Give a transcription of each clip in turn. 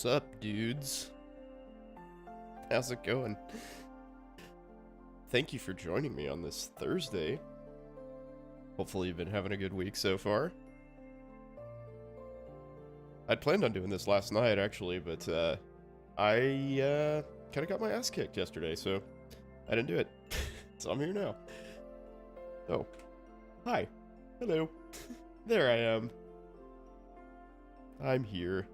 What's up, dudes? How's it going? Thank you for joining me on this Thursday. Hopefully you've been having a good week so far. I'd planned on doing this last night, actually, but I kind of got my ass kicked yesterday, so I didn't do it. So I'm here now. Oh. Hi. Hello. There I am. I'm here.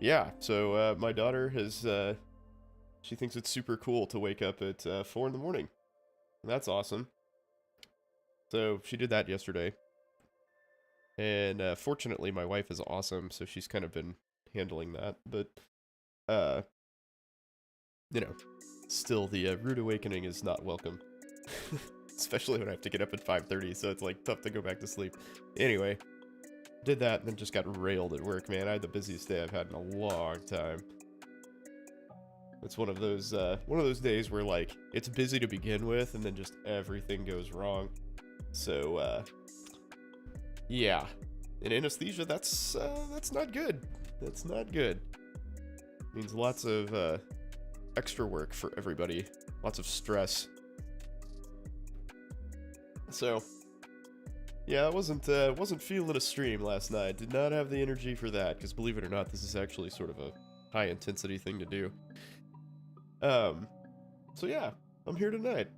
Yeah, so my daughter has, she thinks it's super cool to wake up at 4 in the morning. That's awesome. So she did that yesterday. And fortunately my wife is awesome, so she's kind of been handling that. But, you know, still the rude awakening is not welcome. Especially when I have to get up at 5:30, so it's like tough to go back to sleep. Anyway. Did that and then just got railed at work, man. I had the busiest day I've had in a long time. It's one of those days where, like, it's busy to begin with and then just everything goes wrong. So, yeah. In anesthesia, that's not good. That's not good. It means lots of, extra work for everybody. Lots of stress. So... yeah, I wasn't feeling a stream last night. Did not have the energy for that, because believe it or not, this is actually sort of a high-intensity thing to do. So yeah, I'm here tonight.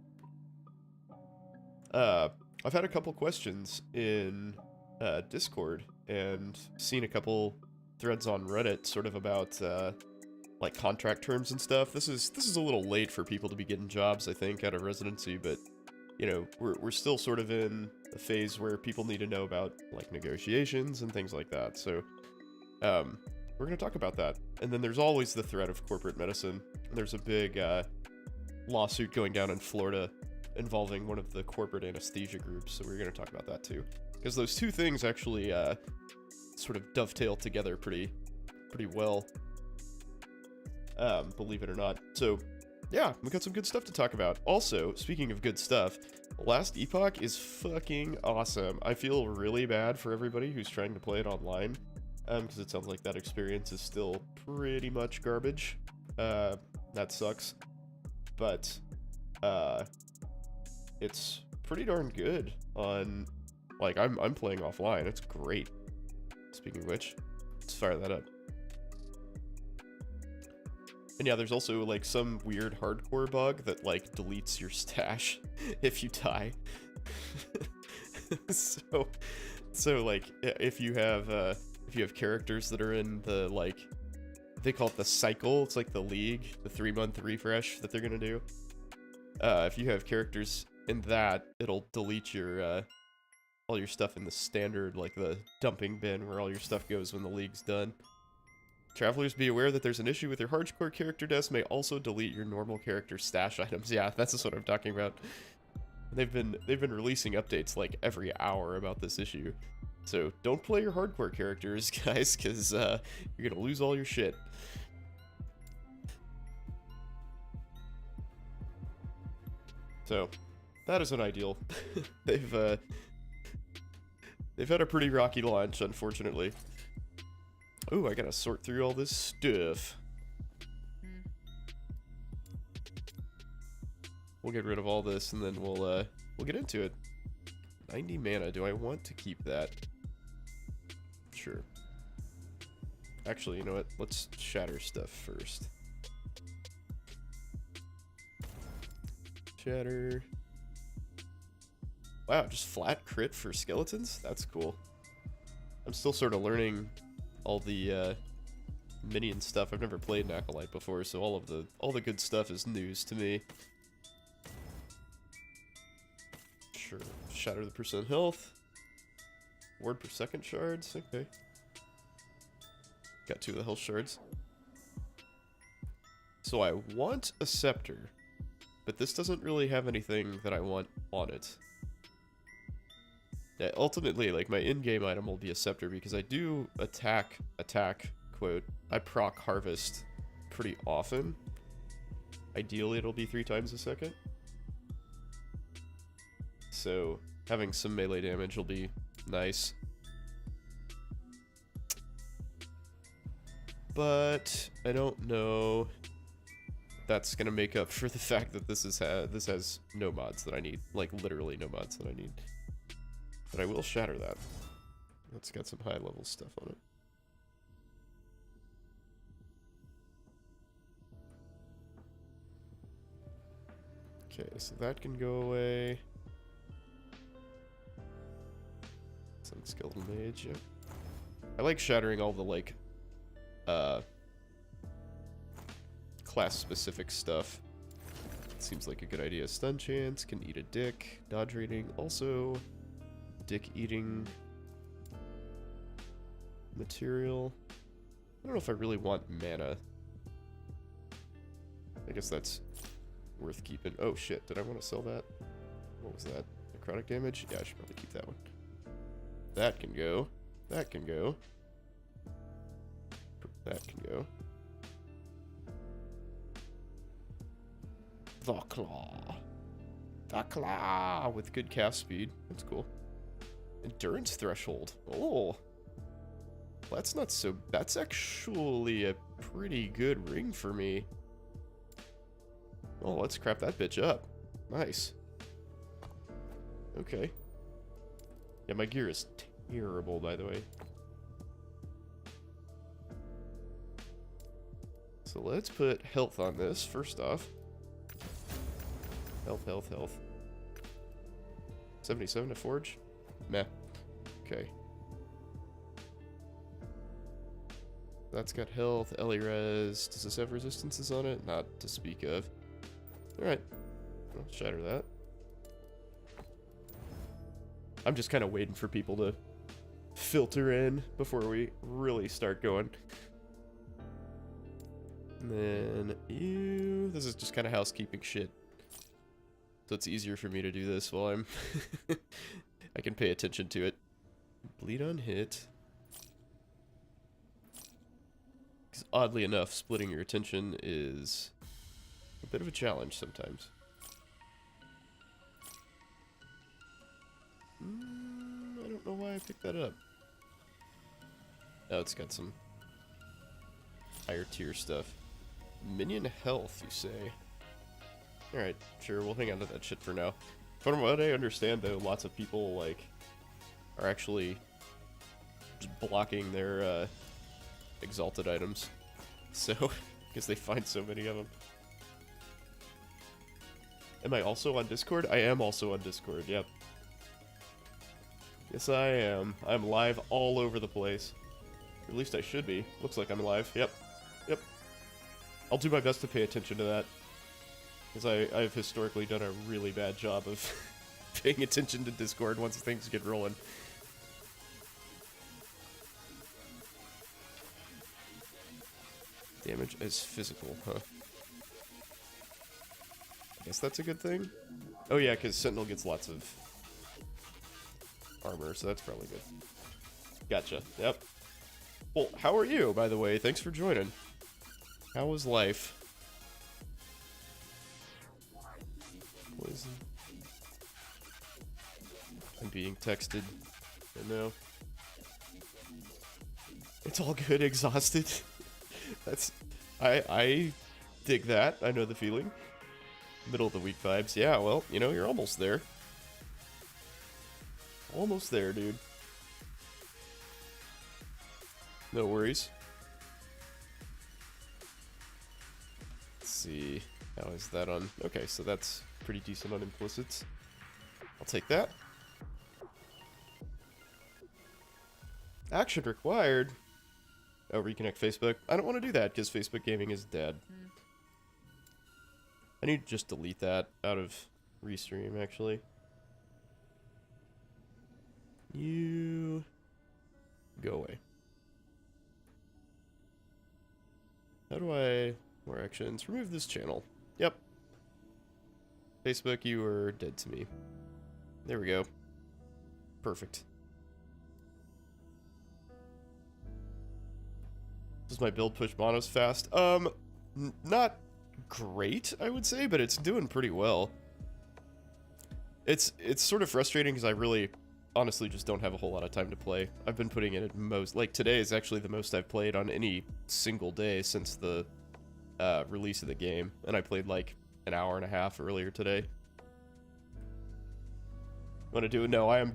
I've had a couple questions in, Discord, and seen a couple threads on Reddit, sort of about, like, contract terms and stuff. This is a little late for people to be getting jobs, I think, out of residency, but... you know, we're still sort of in a phase where people need to know about, like, negotiations and things like that. So, we're going to talk about that. And then there's always the threat of corporate medicine. There's a big lawsuit going down in Florida involving one of the corporate anesthesia groups. So we're going to talk about that too. Because those two things actually sort of dovetail together pretty well, believe it or not. So... yeah, we got some good stuff to talk about. Also, speaking of good stuff, Last Epoch is fucking awesome. I feel really bad for everybody who's trying to play it online, because it sounds like that experience is still pretty much garbage. That sucks. But, it's pretty darn good on, like, I'm playing offline. It's great. Speaking of which, let's fire that up. And yeah, there's also, like, some weird hardcore bug that, like, deletes your stash if you die. so, like, if you have characters that are in the, like, they call it the cycle, it's like the league, the 3-month refresh that they're gonna do. If you have characters in that, it'll delete your, all your stuff in the standard, like, the dumping bin where all your stuff goes when the league's done. Travelers, be aware that there's an issue with your hardcore character desk may also delete your normal character stash items. Yeah, that's what I'm talking about. They've been releasing updates like every hour about this issue. So don't play your hardcore characters, guys, because you're gonna lose all your shit. So that isn't ideal. They've had a pretty rocky launch, unfortunately. Ooh, I gotta sort through all this stuff. We'll get rid of all this and then we'll get into it. 90 mana, do I want to keep that? Sure. Actually, you know what? Let's shatter stuff first. Shatter. Wow, just flat crit for skeletons? That's cool. I'm still sort of learning all the minion stuff. I've never played an Acolyte before, so all the good stuff is news to me. Sure. Shatter the percent health. Ward per second shards. Okay. Got 2 of the health shards. So I want a scepter, but this doesn't really have anything that I want on it. Yeah, ultimately, like, my in-game item will be a scepter because I do attack, quote, I proc harvest pretty often. Ideally, it'll be 3 times a second. So, having some melee damage will be nice. but I don't know if that's gonna make up for the fact that this has no mods that I need, like literally no mods that I need. But I will shatter that. It's got some high level stuff on it. Okay, so that can go away. Some skeleton mage, yep. I like shattering all the like class-specific stuff. Seems like a good idea. Stun chance, can eat a dick, dodge rating, also dick eating material. I don't know if I really want mana. I guess that's worth keeping. Oh shit, did I want to sell that? What was that? Necrotic damage? Yeah, I should probably keep that one. That can go. That can go. That can go. The Claw. The Claw with good cast speed. That's cool. Endurance threshold. Oh. That's not so... That's actually a pretty good ring for me. Oh, let's crap that bitch up. Nice. Okay. Yeah, my gear is terrible, by the way. So let's put health on this, first off. Health, health, health. 77 to forge? Meh. Okay. That's got health, Ellie res. Does this have resistances on it? Not to speak of. Alright. I'll shatter that. I'm just kind of waiting for people to filter in before we really start going. And then you... This is just kind of housekeeping shit. So it's easier for me to do this while I'm... I can pay attention to it. Bleed on hit. Because oddly enough, splitting your attention is a bit of a challenge sometimes. I don't know why I picked that up. Oh, it's got some higher tier stuff. Minion health, you say? Alright, sure, we'll hang on to that shit for now. From what I understand, though, lots of people, like, are actually just blocking their, exalted items. So, because they find so many of them. Am I also on Discord? I am also on Discord, yep. Yes, I am. I'm live all over the place. Or at least I should be. Looks like I'm live. Yep. Yep. I'll do my best to pay attention to that. Because I've historically done a really bad job of paying attention to Discord once things get rolling. Damage as physical, huh? Guess that's a good thing? Oh yeah, because Sentinel gets lots of armor, so that's probably good. Gotcha, yep. Well, how are you, by the way? Thanks for joining. How was life? Poison. I'm being texted. I know. It's all good, exhausted. That's... I dig that. I know the feeling. Middle of the week vibes. Yeah, well, you know, you're almost there. Almost there, dude. No worries. Let's see. How is that on? Okay, so that's pretty decent on implicits. I'll take that. Action required. Oh, reconnect Facebook. I don't want to do that because Facebook gaming is dead. I need to just delete that out of Restream, actually. You go away. How do I... More actions. Remove this channel. Yep. Facebook, you are dead to me. There we go. Perfect. Does my build push monos fast? Not great, I would say, but it's doing pretty well. It's sort of frustrating because honestly just don't have a whole lot of time to play. I've been putting in at most, like today is actually the most I've played on any single day since the release of the game, and I played like an hour and a half earlier today. Want to do it? No, I am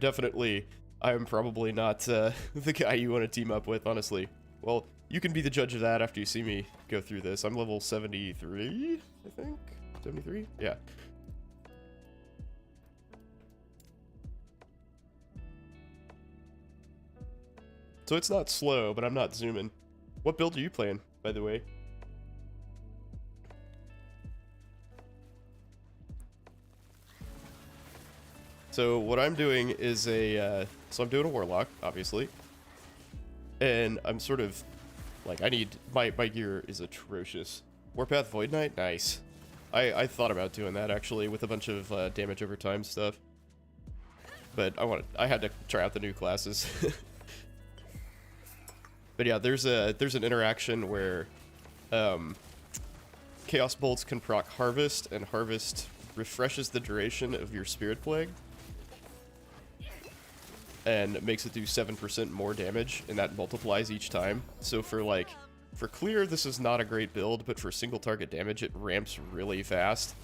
probably not the guy you want to team up with, honestly. Well, you can be the judge of that after you see me go through this. I'm level 73, I think? 73? Yeah. So it's not slow, but I'm not zooming. What build are you playing, by the way? So what I'm doing is so I'm doing a Warlock, obviously. And I'm sort of, like, I need, my gear is atrocious. Warpath Void Knight? Nice. I thought about doing that, actually, with a bunch of damage over time stuff. But I had to try out the new classes. But yeah, there's an interaction where Chaos Bolts can proc Harvest, and Harvest refreshes the duration of your Spirit Plague. And makes it do 7% more damage, and that multiplies each time. So for clear, this is not a great build, but for single target damage, it ramps really fast.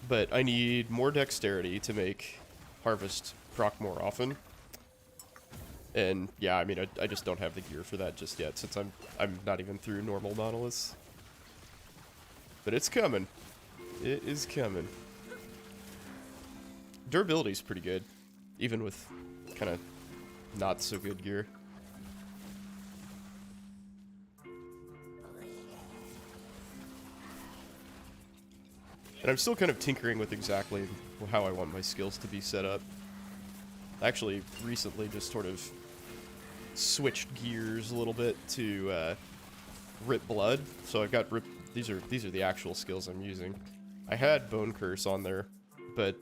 But I need more dexterity to make Harvest proc more often. And yeah, I mean, I just don't have the gear for that just yet, since I'm not even through normal Nautilus. But it's coming. It is coming. Durability's pretty good, even with kind of not so good gear. And I'm still kind of tinkering with exactly how I want my skills to be set up. I actually recently just sort of switched gears a little bit to Rip Blood. So I've got these are the actual skills I'm using. I had Bone Curse on there, but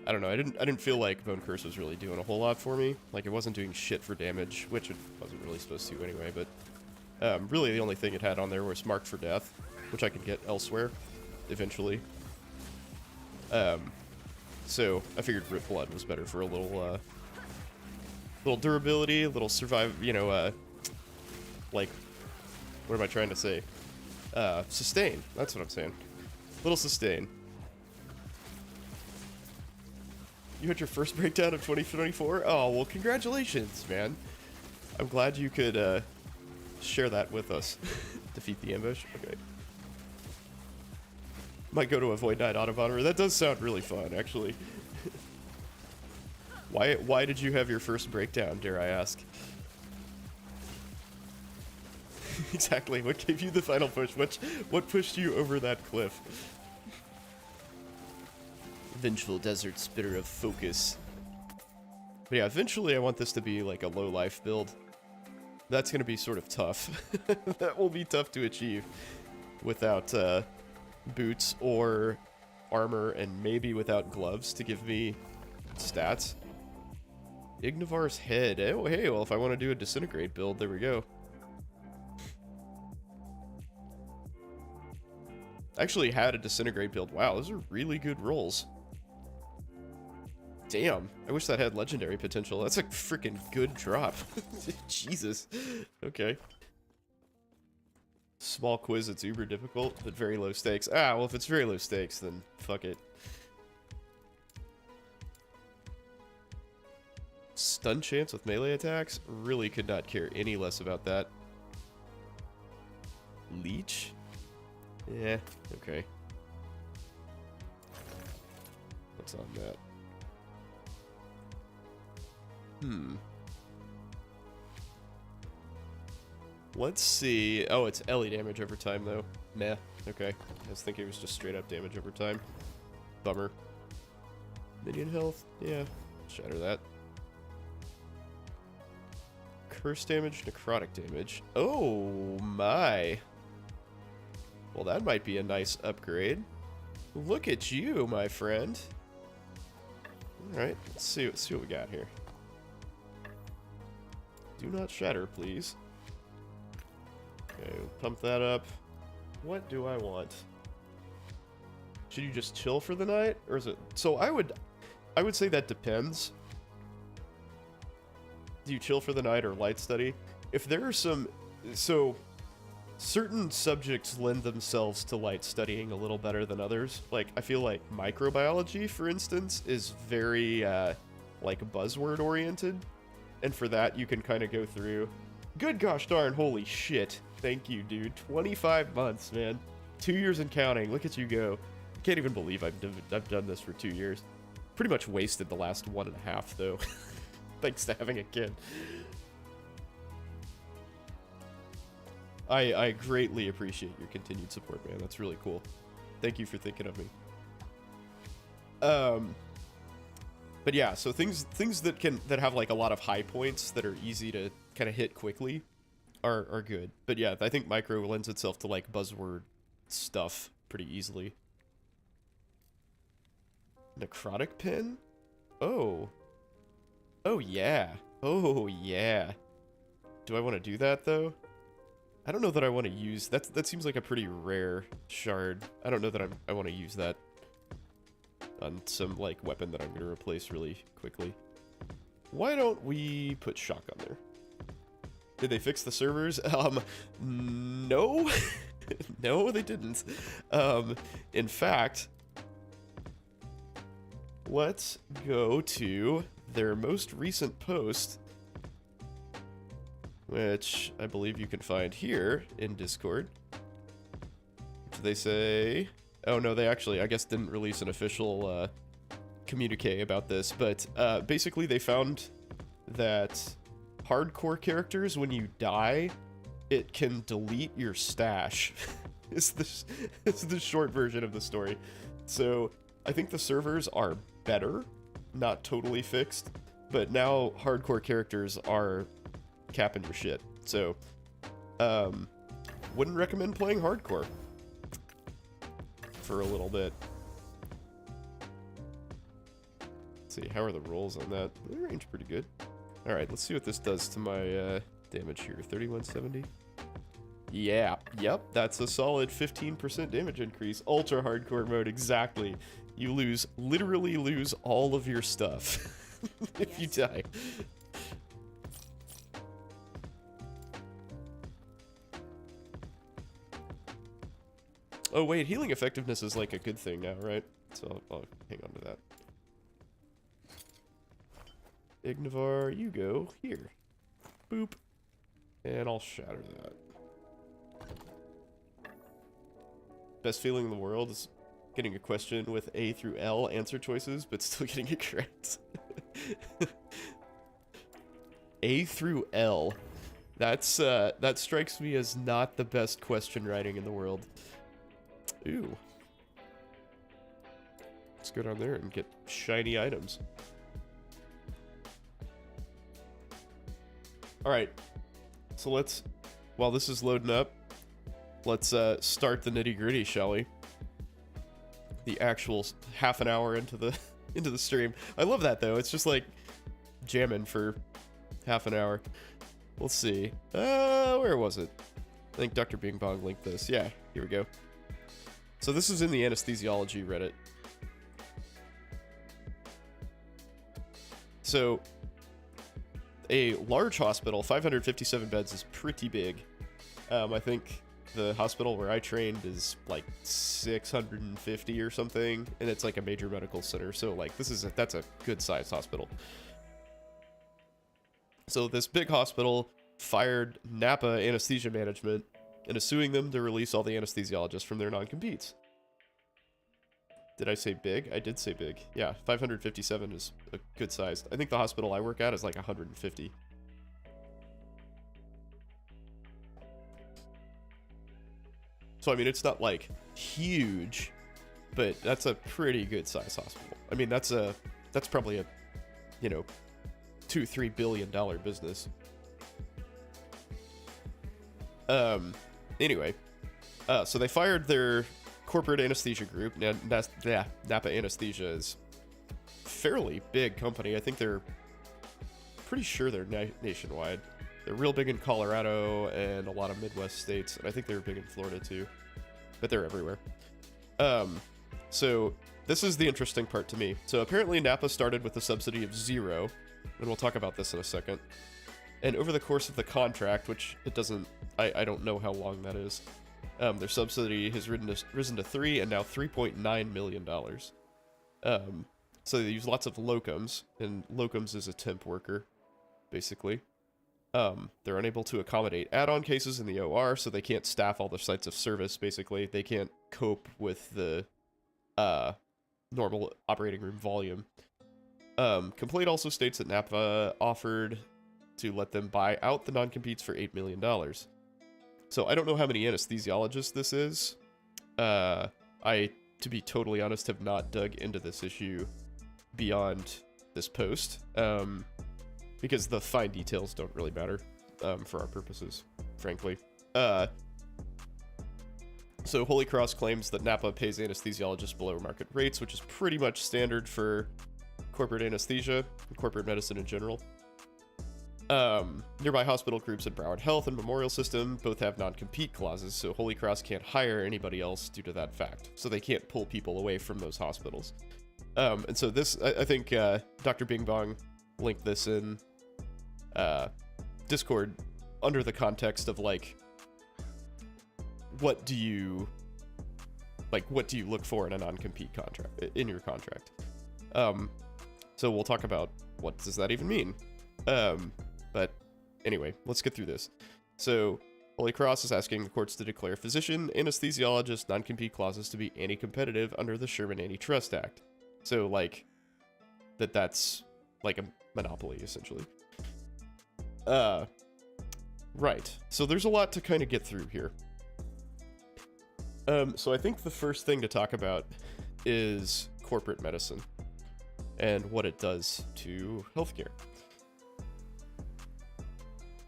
I don't know, I didn't feel like Bone Curse was really doing a whole lot for me. Like, it wasn't doing shit for damage, which it wasn't really supposed to anyway, but really the only thing it had on there was Marked for Death, which I could get elsewhere, eventually. So I figured Rip Blood was better for a little durability, a little survive, you know, like, what am I trying to say? Sustain, that's what I'm saying. Little sustain. You had your first breakdown of 2024? Oh, well, congratulations, man. I'm glad you could share that with us. Defeat the ambush? Okay. Might go to a Void Knight Autobomber. That does sound really fun, actually. Why did you have your first breakdown, dare I ask? Exactly, what gave you the final push? What pushed you over that cliff? Vengeful Desert Spitter of Focus. But yeah, eventually I want this to be like a low life build. That's going to be sort of tough. That will be tough to achieve without boots or armor, and maybe without gloves to give me stats. Ignivar's Head. Oh, hey, well, if I want to do a Disintegrate build, there we go. I actually had a Disintegrate build. Wow, those are really good rolls. Damn, I wish that had legendary potential. That's a freaking good drop. Jesus. Okay. Small quiz that's uber difficult, but very low stakes. Ah, well, if it's very low stakes, then fuck it. Stun chance with melee attacks? Really could not care any less about that. Leech? Yeah, okay. What's on that? Let's see. Oh, it's Ellie damage over time, though. Meh. Okay. I was thinking it was just straight up damage over time. Bummer. Minion health? Yeah. Shatter that. Curse damage, necrotic damage. Oh, my. Well, that might be a nice upgrade. Look at you, my friend. Alright, let's see what we got here. Do not shatter, please. Okay, we'll pump that up. What do I want? Should you just chill for the night? Or is it... So I would I would say that depends. Do you chill for the night or light study? If there are some... So, certain subjects lend themselves to light studying a little better than others. Like, I feel like microbiology, for instance, is very, like, buzzword-oriented. And for that, you can kind of go through... Good gosh darn, holy shit. Thank you, dude. 25 months, man. 2 years and counting. Look at you go. Can't even believe I've done this for 2 years. Pretty much wasted the last 1.5, though. Thanks to having a kid. I greatly appreciate your continued support, man. That's really cool. Thank you for thinking of me. But yeah, so things that have like a lot of high points that are easy to kind of hit quickly are good. But yeah, I think micro lends itself to like buzzword stuff pretty easily. Necrotic pen? Oh. Oh yeah. Oh yeah. Do I want to do that though? I don't know that I want to use that seems like a pretty rare shard. I don't know that I want to use that on some like weapon that I'm going to replace really quickly. Why don't we put shotgun there? Did they fix the servers? No. No, they didn't. In fact, let's go to their most recent post, which I believe you can find here in Discord. They say... Oh, no, they actually, I guess, didn't release an official communique about this, but basically they found that hardcore characters, when you die, it can delete your stash. It's the short version of the story. So I think the servers are better, not totally fixed, but now hardcore characters are capping your shit. So wouldn't recommend playing hardcore for a little bit. Let's see, how are the rolls on that? They range pretty good. Alright, let's see what this does to my damage here. 3170. Yeah, yep, that's a solid 15% damage increase. Ultra hardcore mode, exactly. You literally lose all of your stuff if you die. Oh wait, healing effectiveness is like a good thing now, right? So I'll hang on to that. Ignivar, you go here. Boop. And I'll shatter that. Best feeling in the world is getting a question with A through L answer choices, but still getting it correct. A through L. That's that strikes me as not the best question writing in the world. Ooh. Let's go down there and get shiny items. Alright. So let's, while this is loading up, let's start the nitty-gritty, shall we? The actual half an hour into the stream. I love that though. It's just like jamming for half an hour. Let's see. Where was it? I think Dr. Bing Bong linked this. Yeah, here we go. So this is in the anesthesiology Reddit. So a large hospital, 557 beds, is pretty big. I think the hospital where I trained is like 650 or something, and it's like a major medical center. So like that's a good sized hospital. So this big hospital fired Napa Anesthesia Management and is suing them to release all the anesthesiologists from their non-competes. Did I say big? I did say big. Yeah, 557 is a good size. I think the hospital I work at is like 150. So, I mean, it's not like huge, but that's a pretty good size hospital. I mean, that's probably a, you know, $2-3 billion business. Anyway, so they fired their corporate anesthesia group. Napa Anesthesia is a fairly big company. I think they're pretty sure they're nationwide. They're real big in Colorado and a lot of Midwest states, and I think they're big in Florida too, but they're everywhere. So this is the interesting part to me. So apparently Napa started with a subsidy of 0, and we'll talk about this in a second. And over the course of the contract, which it doesn't, I don't know how long that is, their subsidy has risen to 3 and now $3.9 million. So they use lots of locums, and locums is a temp worker, basically. They're unable to accommodate add-on cases in the OR, so they can't staff all the sites of service, basically. They can't cope with the normal operating room volume. Complaint also states that Napa offered to let them buy out the non-competes for $8 million. So I don't know how many anesthesiologists this is. I, to be totally honest, have not dug into this issue beyond this post, because the fine details don't really matter for our purposes, frankly. So Holy Cross claims that Napa pays anesthesiologists below market rates, which is pretty much standard for corporate anesthesia and corporate medicine in general. Nearby hospital groups at Broward Health and Memorial System both have non-compete clauses, so Holy Cross can't hire anybody else due to that fact. So they can't pull people away from those hospitals. And so this, I think Dr. Bing Bong linked this in Discord under the context of, like, what do you look for in a non-compete contract, in your contract? So we'll talk about what does that even mean. But anyway, let's get through this. So Holy Cross is asking the courts to declare physician, anesthesiologist, non-compete clauses to be anti-competitive under the Sherman Antitrust Act. So, like, that's like a monopoly, essentially. Right. So there's a lot to kind of get through here. So I think the first thing to talk about is corporate medicine and what it does to healthcare.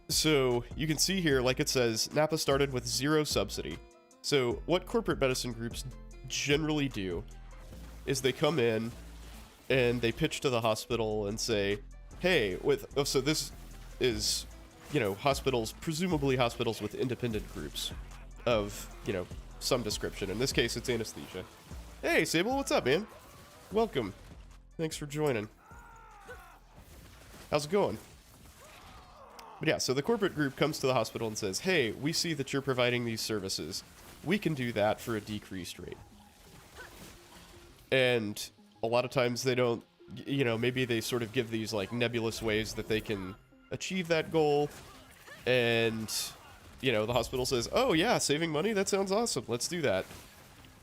So you can see here, like it says, Napa started with 0 subsidy. So what corporate medicine groups generally do is they come in and they pitch to the hospital and say, hey, so this is, hospitals, presumably hospitals with independent groups of, some description. In this case, it's anesthesia. Hey, Sable, what's up, man? Welcome. Thanks for joining. How's it going? But yeah, so the corporate group comes to the hospital and says, hey, we see that you're providing these services. We can do that for a decreased rate. And a lot of times they don't, maybe they sort of give these, like, nebulous ways that they can achieve that goal. And, the hospital says, oh yeah, saving money, that sounds awesome, let's do that.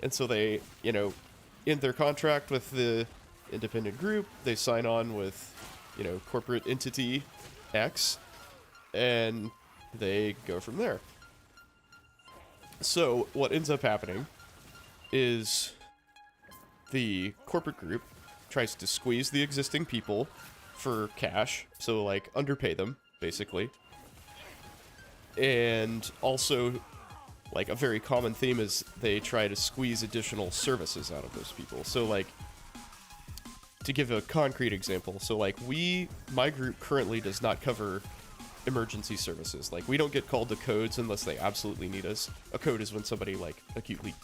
And so they, in their contract with the independent group, they sign on with, corporate entity X, and they go from there. So what ends up happening is the corporate group tries to squeeze the existing people for cash, so, like, underpay them, basically. And also, like, a very common theme is they try to squeeze additional services out of those people. So, like, to give a concrete example, so, like, my group currently does not cover emergency services. Like, we don't get called to codes unless they absolutely need us. A code is when somebody, like, acutely,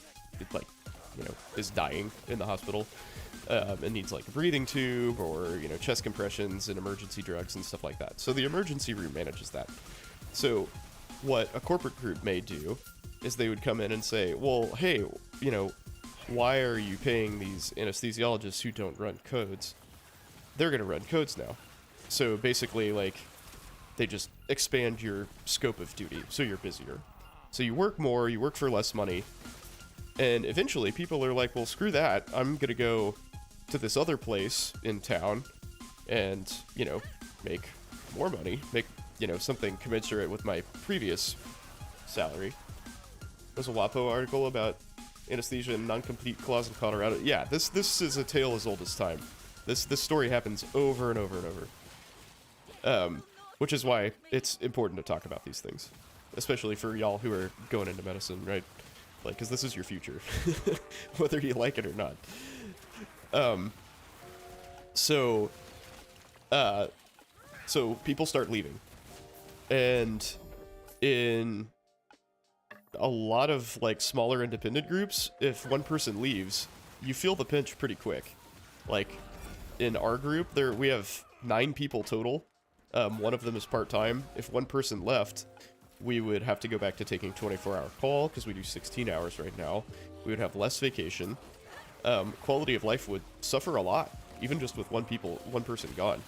like, is dying in the hospital, and needs, like, a breathing tube or, chest compressions and emergency drugs and stuff like that. So the emergency room manages that. So what a corporate group may do is they would come in and say, well, hey, why are you paying these anesthesiologists who don't run codes? They're going to run codes now. So basically, like, they just expand your scope of duty, so you're busier. So you work more, you work for less money, and eventually people are like, well, screw that, I'm gonna go to this other place in town and, make more money, make, something commensurate with my previous salary. There's a WAPO article about anesthesia and non-compete clause in Colorado. Yeah, this is a tale as old as time. This story happens over and over and over. Which is why it's important to talk about these things, especially for y'all who are going into medicine, right? Like, because this is your future, whether you like it or not. So people start leaving, and in a lot of, like, smaller independent groups, if one person leaves, you feel the pinch pretty quick. Like, in our group, we have 9 people total. One of them is part-time. If one person left, we would have to go back to taking 24-hour call, because we do 16 hours right now. We would have less vacation. Quality of life would suffer a lot, even just with one person gone.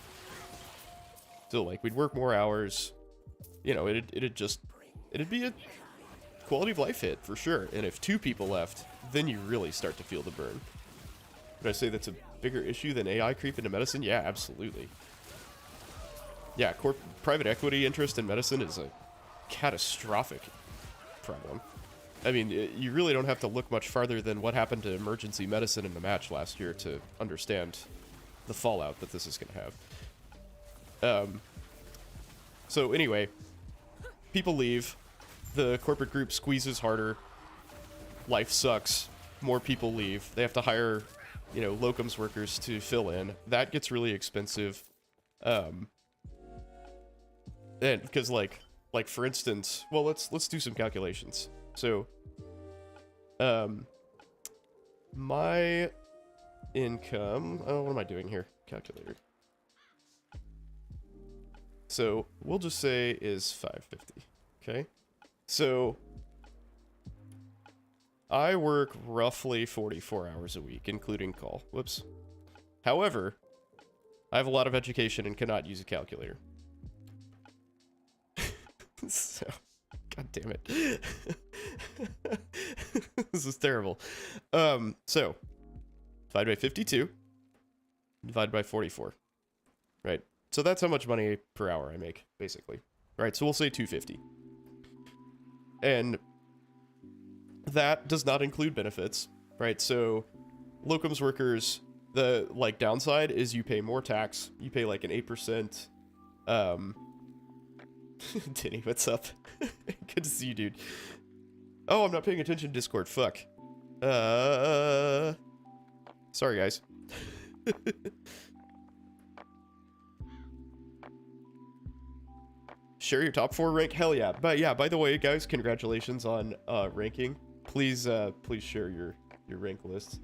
So, like, we'd work more hours. You know, it'd be a quality of life hit, for sure. And if 2 people left, then you really start to feel the burn. Would I say that's a bigger issue than AI creep into medicine? Yeah, absolutely. Yeah, private equity interest in medicine is a catastrophic problem. I mean, you really don't have to look much farther than what happened to emergency medicine in the match last year to understand the fallout that this is going to have. So anyway, people leave, the corporate group squeezes harder, life sucks, more people leave, they have to hire, you know, locums workers to fill in. That gets really expensive. And because like for instance, well, let's do some calculations. So, my income, oh, what am I doing here? Calculator. So we'll just say is 550. Okay. So I work roughly 44 hours a week, including call. Whoops. However, I have a lot of education and cannot use a calculator. So, god damn it. This is terrible. So, divide by 52, divide by 44, right? So that's how much money per hour I make, basically. Right, so we'll say 250. And that does not include benefits, right? So, locums workers, the, like, downside is you pay more tax. You pay, like, an 8%, Tinny, what's up? Good to see you, dude. Oh, I'm not paying attention to Discord. Fuck. Sorry, guys. Share your top 4 rank? Hell yeah. But yeah, by the way, guys, congratulations on ranking. Please please share your rank list.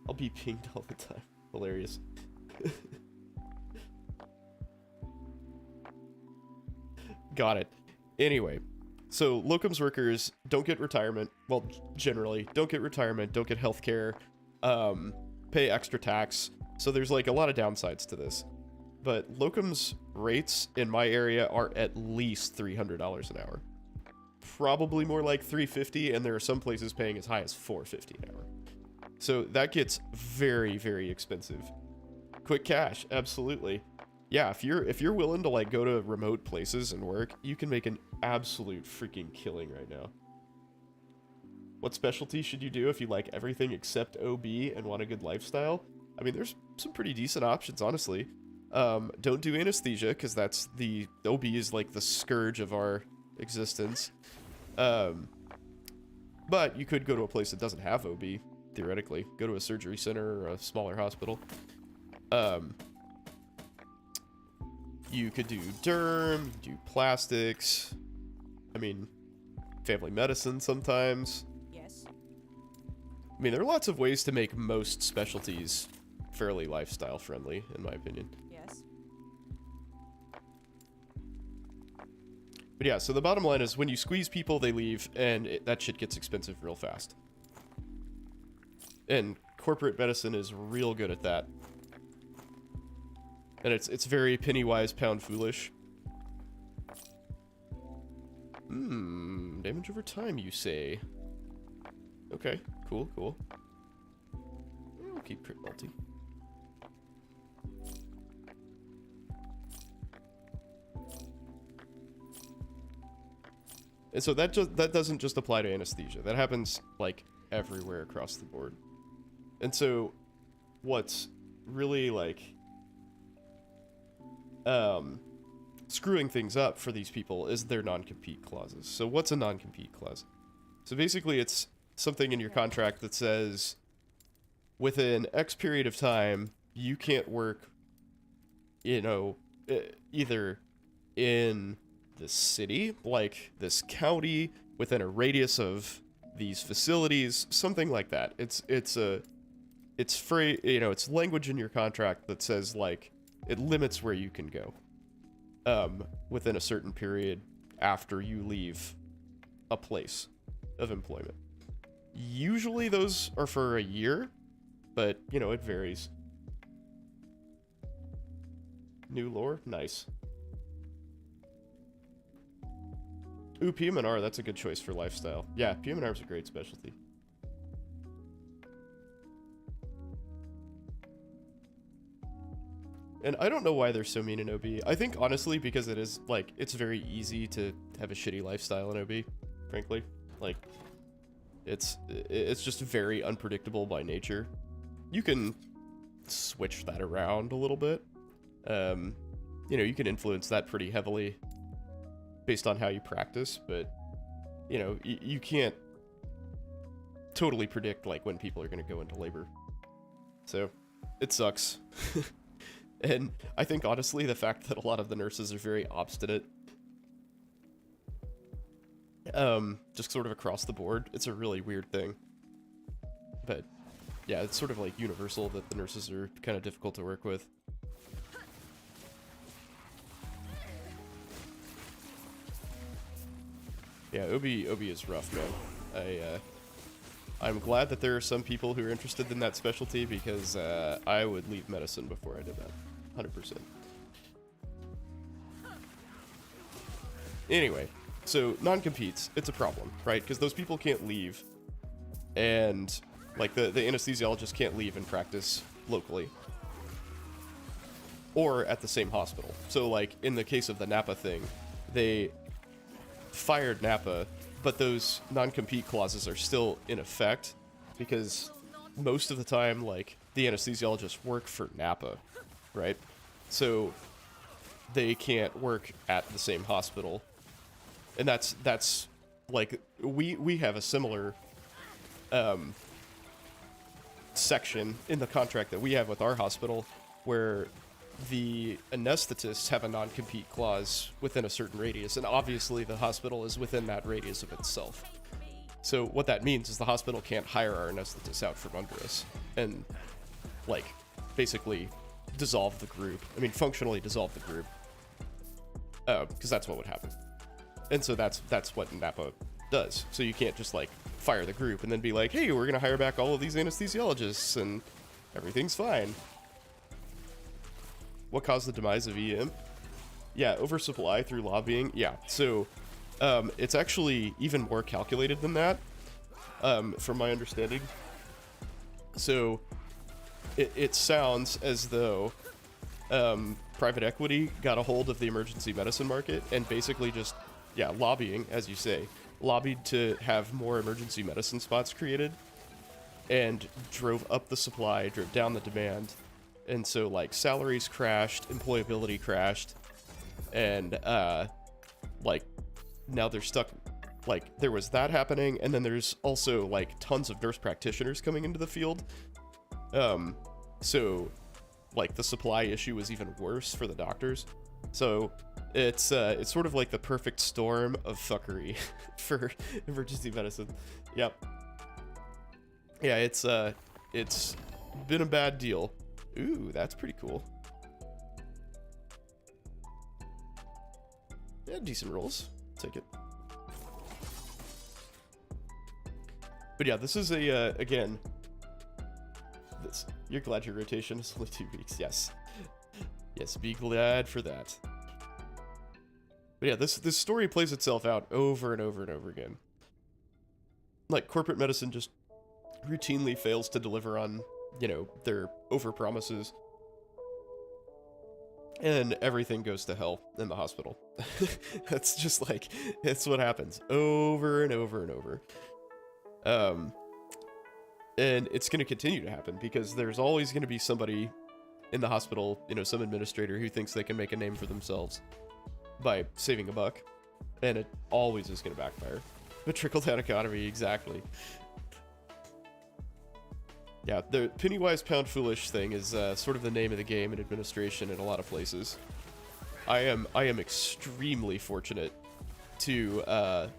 I'll be pinged all the time. Hilarious. Got it. Anyway, so locums workers don't get retirement. Well, generally, don't get retirement, don't get healthcare, pay extra tax. So there's like a lot of downsides to this. But locums rates in my area are at least $300 an hour. Probably more like $350, and there are some places paying as high as $450 an hour. So that gets very, very expensive. Quick cash, absolutely. Yeah, if you're willing to like go to remote places and work, you can make an absolute freaking killing right now. What specialty should you do if you like everything except OB and want a good lifestyle? I mean, there's some pretty decent options, honestly. Don't do anesthesia, because that's the OB is like the scourge of our existence. But you could go to a place that doesn't have OB, theoretically. Go to a surgery center or a smaller hospital. You could do derm, do plastics. I mean, family medicine sometimes. Yes. I mean, there are lots of ways to make most specialties fairly lifestyle friendly, in my opinion. Yes. But yeah, so the bottom line is when you squeeze people, they leave, and that shit gets expensive real fast. And corporate medicine is real good at that. And it's very penny wise, pound foolish. Damage over time, you say? Okay, cool, cool. We'll keep crit multi. And so that doesn't just apply to anesthesia. That happens like everywhere across the board. And so what's really like screwing things up for these people is their non-compete clauses. So what's a non-compete clause? So basically it's something in your contract that says within X period of time, you can't work, you know, either in this city, like this county, within a radius of these facilities, something like that. It's free, you know, it's language in your contract that says, like, it limits where you can go within a certain period after you leave a place of employment. Usually those are for a year, but, you know, it varies. New lore? Nice. Ooh, PM&R, that's a good choice for lifestyle. Yeah, PM&R is a great specialty. And I don't know why they're so mean in OB. I think, honestly, because it is, like, it's very easy to have a shitty lifestyle in OB, frankly. Like, it's just very unpredictable by nature. You can switch that around a little bit. You know, you can influence that pretty heavily based on how you practice, but, you know, you can't totally predict, like, when people are going to go into labor. So, it sucks. And I think, honestly, the fact that a lot of the nurses are very obstinate, just sort of across the board, it's a really weird thing. But, yeah, it's sort of, like, universal that the nurses are kind of difficult to work with. Yeah, OB is rough, man. I'm glad that there are some people who are interested in that specialty, because I would leave medicine before I did that. 100%. Anyway, so non-competes, it's a problem, right? Because those people can't leave, and, like, the anesthesiologist can't leave and practice locally. Or at the same hospital. So, like, in the case of the Napa thing, they fired Napa, but those non-compete clauses are still in effect, because most of the time, like, the anesthesiologists work for Napa, right? So they can't work at the same hospital. And that's like, we have a similar section in the contract that we have with our hospital, where the anesthetists have a non-compete clause within a certain radius, and obviously the hospital is within that radius of itself. So what that means is the hospital can't hire our anesthetists out from under us and, like, basically dissolve the group. I mean, functionally dissolve the group, because that's what would happen. And so that's what Napa does. So you can't just, like, fire the group and then be like, hey, we're gonna hire back all of these anesthesiologists and everything's fine. What caused the demise of EM? Yeah, oversupply through lobbying. Yeah, so it's actually even more calculated than that, from my understanding. So it sounds as though private equity got a hold of the emergency medicine market and basically just, yeah, lobbying, as you say, lobbied to have more emergency medicine spots created, and drove up the supply, drove down the demand. And so, like, salaries crashed, employability crashed, and, like, now they're stuck. Like, there was that happening, and then there's also, like, tons of nurse practitioners coming into the field. So, like, the supply issue was even worse for the doctors. So, it's sort of like the perfect storm of fuckery for emergency medicine. Yep. Yeah, it's been a bad deal. Ooh, that's pretty cool. Yeah, decent rolls. Take it. But yeah, this is a, again, you're glad your rotation is only 2 weeks. Yes. Yes, be glad for that. But yeah, this story plays itself out over and over and over again. Like, corporate medicine just routinely fails to deliver on, you know, their overpromises, and everything goes to hell in the hospital. That's just, like, it's what happens over and over and over. And it's going to continue to happen, because there's always going to be somebody in the hospital, you know, some administrator who thinks they can make a name for themselves by saving a buck, and it always is going to backfire. The trickle-down economy, exactly. Yeah, the penny-wise, pound-foolish thing is sort of the name of the game in administration in a lot of places. I am extremely fortunate to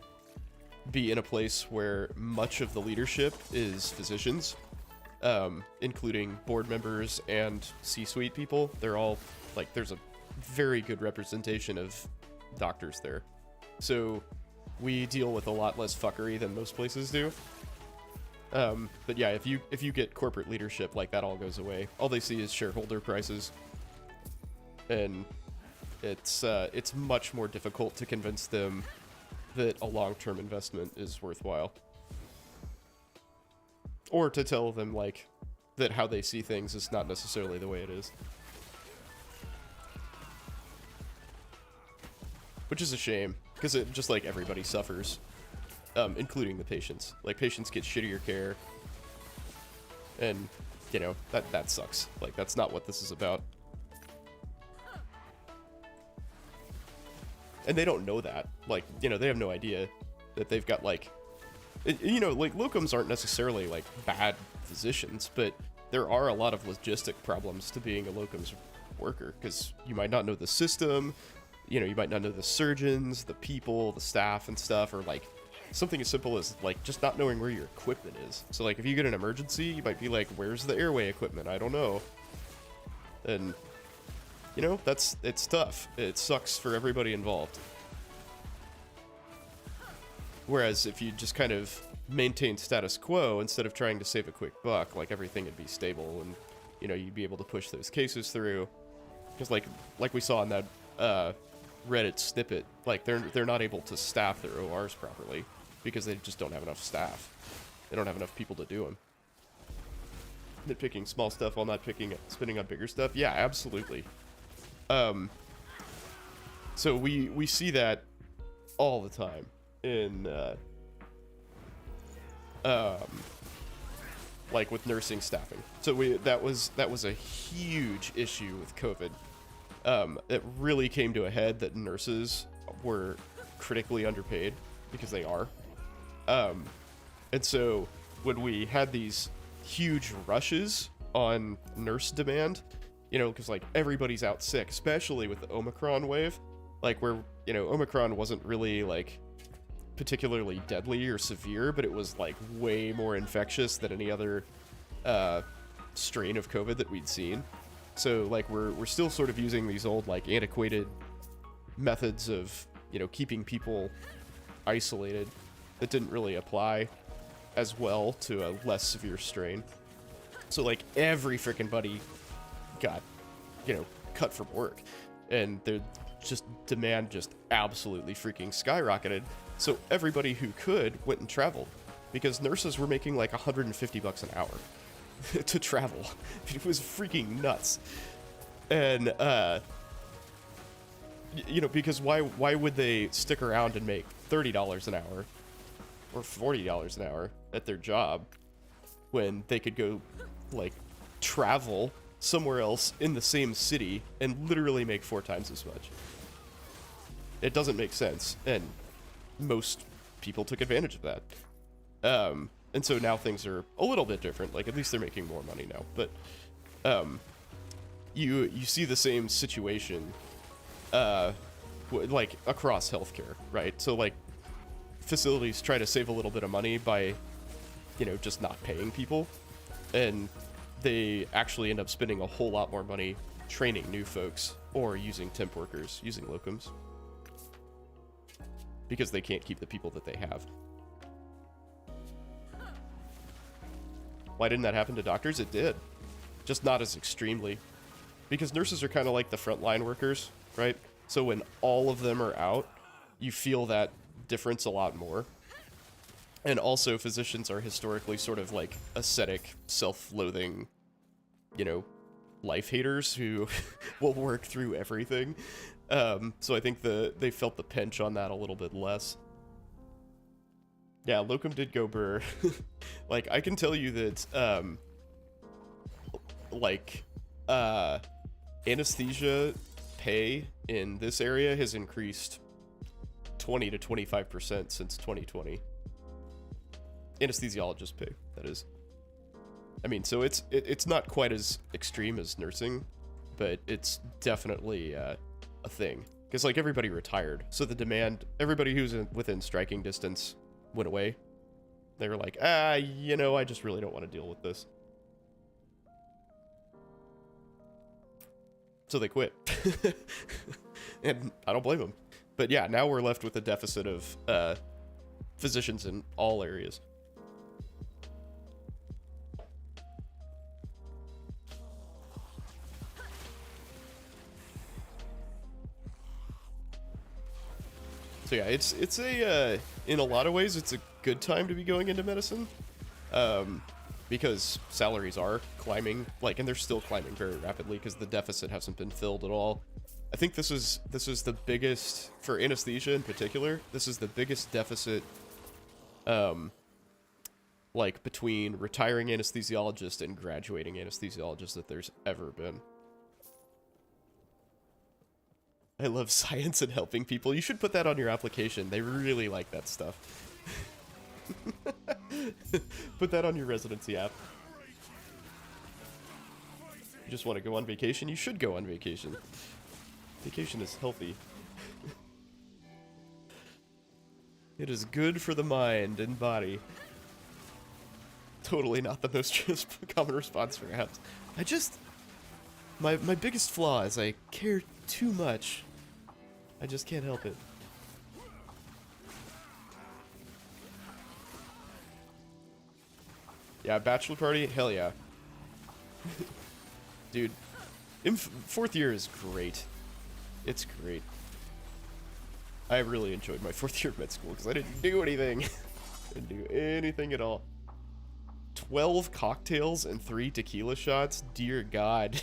be in a place where much of the leadership is physicians, including board members and C-suite people. They're all, like, there's a very good representation of doctors there. So we deal with a lot less fuckery than most places do. But yeah, if you get corporate leadership, like, that all goes away. All they see is shareholder prices. And it's much more difficult to convince them that a long-term investment is worthwhile. Or to tell them, like, that how they see things is not necessarily the way it is. Which is a shame, because it just, like, everybody suffers, including the patients. Like, patients get shittier care, and, you know, that sucks. Like, that's not what this is about. And they don't know that. Like, you know, they have no idea that they've got, like... You know, like, locums aren't necessarily, like, bad physicians, but there are a lot of logistic problems to being a locums worker, because you might not know the system, you know, you might not know the surgeons, the people, the staff and stuff, or, like, something as simple as, like, just not knowing where your equipment is. So, like, if you get an emergency, you might be like, where's the airway equipment? I don't know. And, you know, it's tough. It sucks for everybody involved. Whereas if you just kind of maintain status quo instead of trying to save a quick buck, like, everything would be stable, and, you know, you'd be able to push those cases through. Because, like we saw in that Reddit snippet, like, they're not able to staff their ORs properly because they just don't have enough staff. They don't have enough people to do them. Nitpicking small stuff while not spinning on bigger stuff. Yeah, absolutely. So we see that all the time in like, with nursing staffing. So that was a huge issue with COVID. It really came to a head that nurses were critically underpaid, because they are. And so when we had these huge rushes on nurse demand, you know, because, like, everybody's out sick, especially with the Omicron wave, like, where, you know, Omicron wasn't really, like, particularly deadly or severe, but it was, like, way more infectious than any other strain of COVID that we'd seen. So, like, we're still sort of using these old, like, antiquated methods of, you know, keeping people isolated that didn't really apply as well to a less severe strain. So, like, every frickin' buddy got, you know, cut from work, and their demand just absolutely freaking skyrocketed. So everybody who could went and traveled, because nurses were making like $150 an hour to travel. It was freaking nuts. And you know, because why would they stick around and make $30 an hour or $40 an hour at their job when they could go, like, travel somewhere else in the same city and literally make 4 times as much? It doesn't make sense, and most people took advantage of that. And so now things are a little bit different. Like, at least they're making more money now. But you see the same situation like, across healthcare, right? So, like, facilities try to save a little bit of money by, you know, just not paying people, and they actually end up spending a whole lot more money training new folks or using temp workers, using locums, because they can't keep the people that they have. Why didn't that happen to doctors? It did. Just not as extremely. Because nurses are kind of like the frontline workers, right? So when all of them are out, you feel that difference a lot more. And also, physicians are historically sort of like ascetic, self-loathing, you know, life haters who will work through everything. So I think they felt the pinch on that a little bit less. Yeah, locum did go burr. Like, I can tell you that, anesthesia pay in this area has increased 20 to 25% since 2020. Anesthesiologist pay, that is. I mean, so it's not quite as extreme as nursing, but it's definitely a thing. Because, like, everybody retired. So the demand, everybody who's within striking distance went away. They were like, you know, I just really don't want to deal with this. So they quit. And I don't blame them. But yeah, now we're left with a deficit of physicians in all areas. So yeah, it's a in a lot of ways it's a good time to be going into medicine, because salaries are climbing, like, and they're still climbing very rapidly because the deficit hasn't been filled at all. I think this is the biggest, for anesthesia in particular, this is the biggest deficit, like, between retiring anesthesiologist and graduating anesthesiologist that there's ever been. I love science and helping people. You should put that on your application. They really like that stuff. Put that on your residency app. You just want to go on vacation? You should go on vacation. Vacation is healthy. It is good for the mind and body. Totally not the most common response, perhaps. My biggest flaw is I care too much. I just can't help it. Yeah, bachelor party? Hell yeah. Dude, fourth year is great. It's great. I really enjoyed my fourth year of med school because I didn't do anything. Didn't do anything at all. 12 cocktails and 3 tequila shots? Dear God.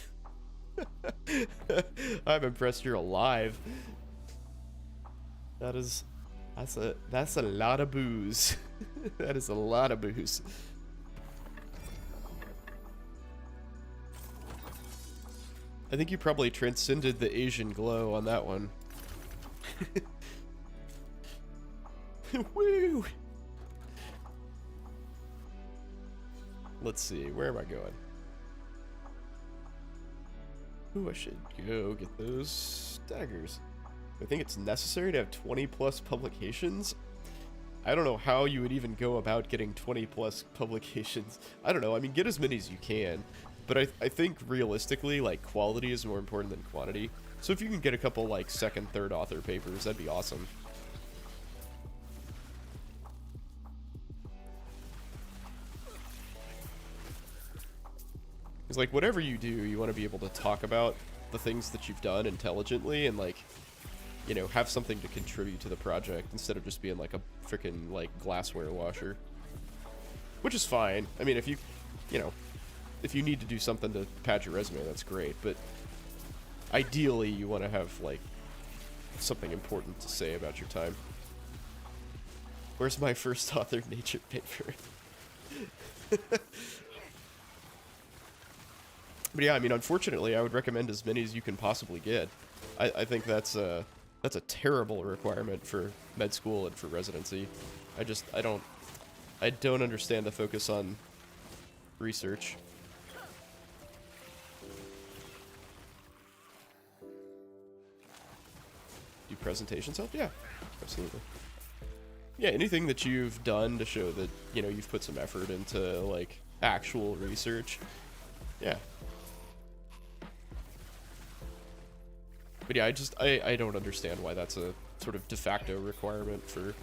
I'm impressed you're alive. That's a lot of booze. That is a lot of booze. I think you probably transcended the Asian glow on that one. Woo! Let's see, where am I going? Ooh, I should go get those daggers. I think it's necessary to have 20 plus publications. I don't know how you would even go about getting 20 plus publications. I don't know, I mean, get as many as you can. But I think realistically, like, quality is more important than quantity. So if you can get a couple, like, second, third author papers, that'd be awesome. Because, like, whatever you do, you want to be able to talk about the things that you've done intelligently and, like, you know, have something to contribute to the project instead of just being, like, a freaking, like, glassware washer. Which is fine. I mean, if you know, if you need to do something to pad your resume, that's great. But ideally, you want to have, like, something important to say about your time. Where's my first authored nature paper? But yeah, I mean, unfortunately, I would recommend as many as you can possibly get. I think that's a terrible requirement for med school and for residency. I don't understand the focus on research. Do presentations help? Yeah, absolutely. Yeah, anything that you've done to show that, you know, you've put some effort into, like, actual research. Yeah. But yeah, I don't understand why that's a sort of de facto requirement for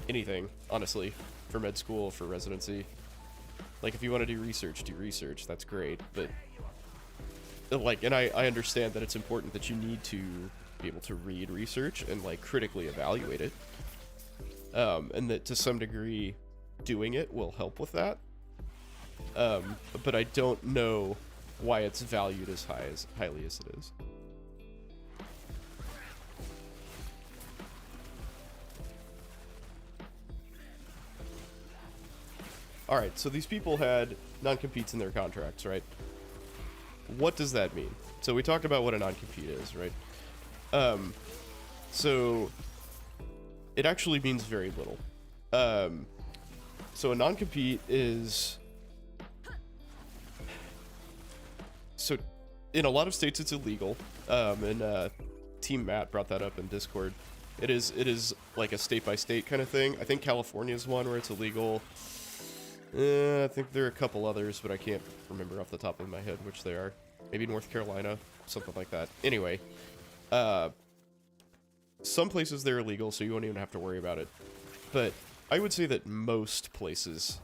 anything, honestly, for med school, for residency. Like, if you want to do research, that's great, but, like, and I understand that it's important that you need to be able to read research and, like, critically evaluate it, and that to some degree doing it will help with that, but I don't know why it's valued as highly as it is. Alright, so these people had non-competes in their contracts, right? What does that mean? So we talked about what a non-compete is, right? So it actually means very little. So a non-compete is... So in a lot of states it's illegal, and Team Matt brought that up in Discord. It is like a state-by-state kind of thing. I think California is one where it's illegal. I think there are a couple others, but I can't remember off the top of my head which they are. Maybe North Carolina, something like that. Anyway, some places they're illegal, so you won't even have to worry about it. But I would say that most places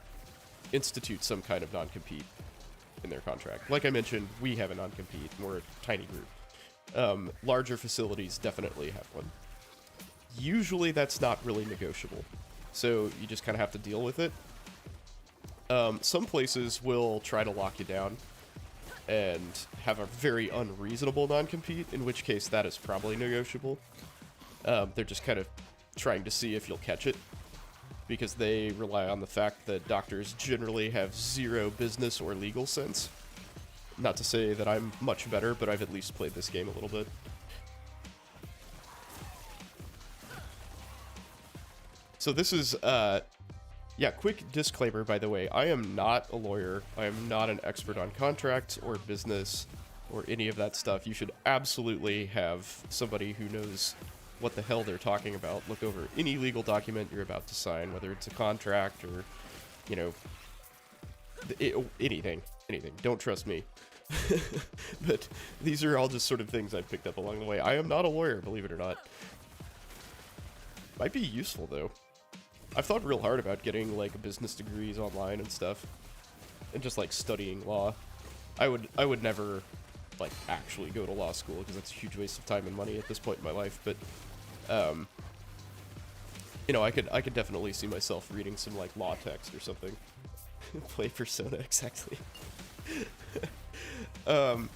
institute some kind of non-compete in their contract. Like I mentioned, we have a non-compete. We're a tiny group. Larger facilities definitely have one. Usually that's not really negotiable, so you just kind of have to deal with it. Some places will try to lock you down and have a very unreasonable non-compete, in which case that is probably negotiable. They're just kind of trying to see if you'll catch it, because they rely on the fact that doctors generally have zero business or legal sense. Not to say that I'm much better, but I've at least played this game a little bit. So this is, yeah, quick disclaimer, by the way. I am not a lawyer. I am not an expert on contracts or business or any of that stuff. You should absolutely have somebody who knows what the hell they're talking about look over any legal document you're about to sign, whether it's a contract or, you know, anything. Don't trust me. But these are all just sort of things I've picked up along the way. I am not a lawyer, believe it or not. Might be useful, though. I've thought real hard about getting, like, business degrees online and stuff, and just, like, studying law. I would never, like, actually go to law school, because that's a huge waste of time and money at this point in my life, but, you know, I could definitely see myself reading some, like, law text or something. Play Persona, exactly. But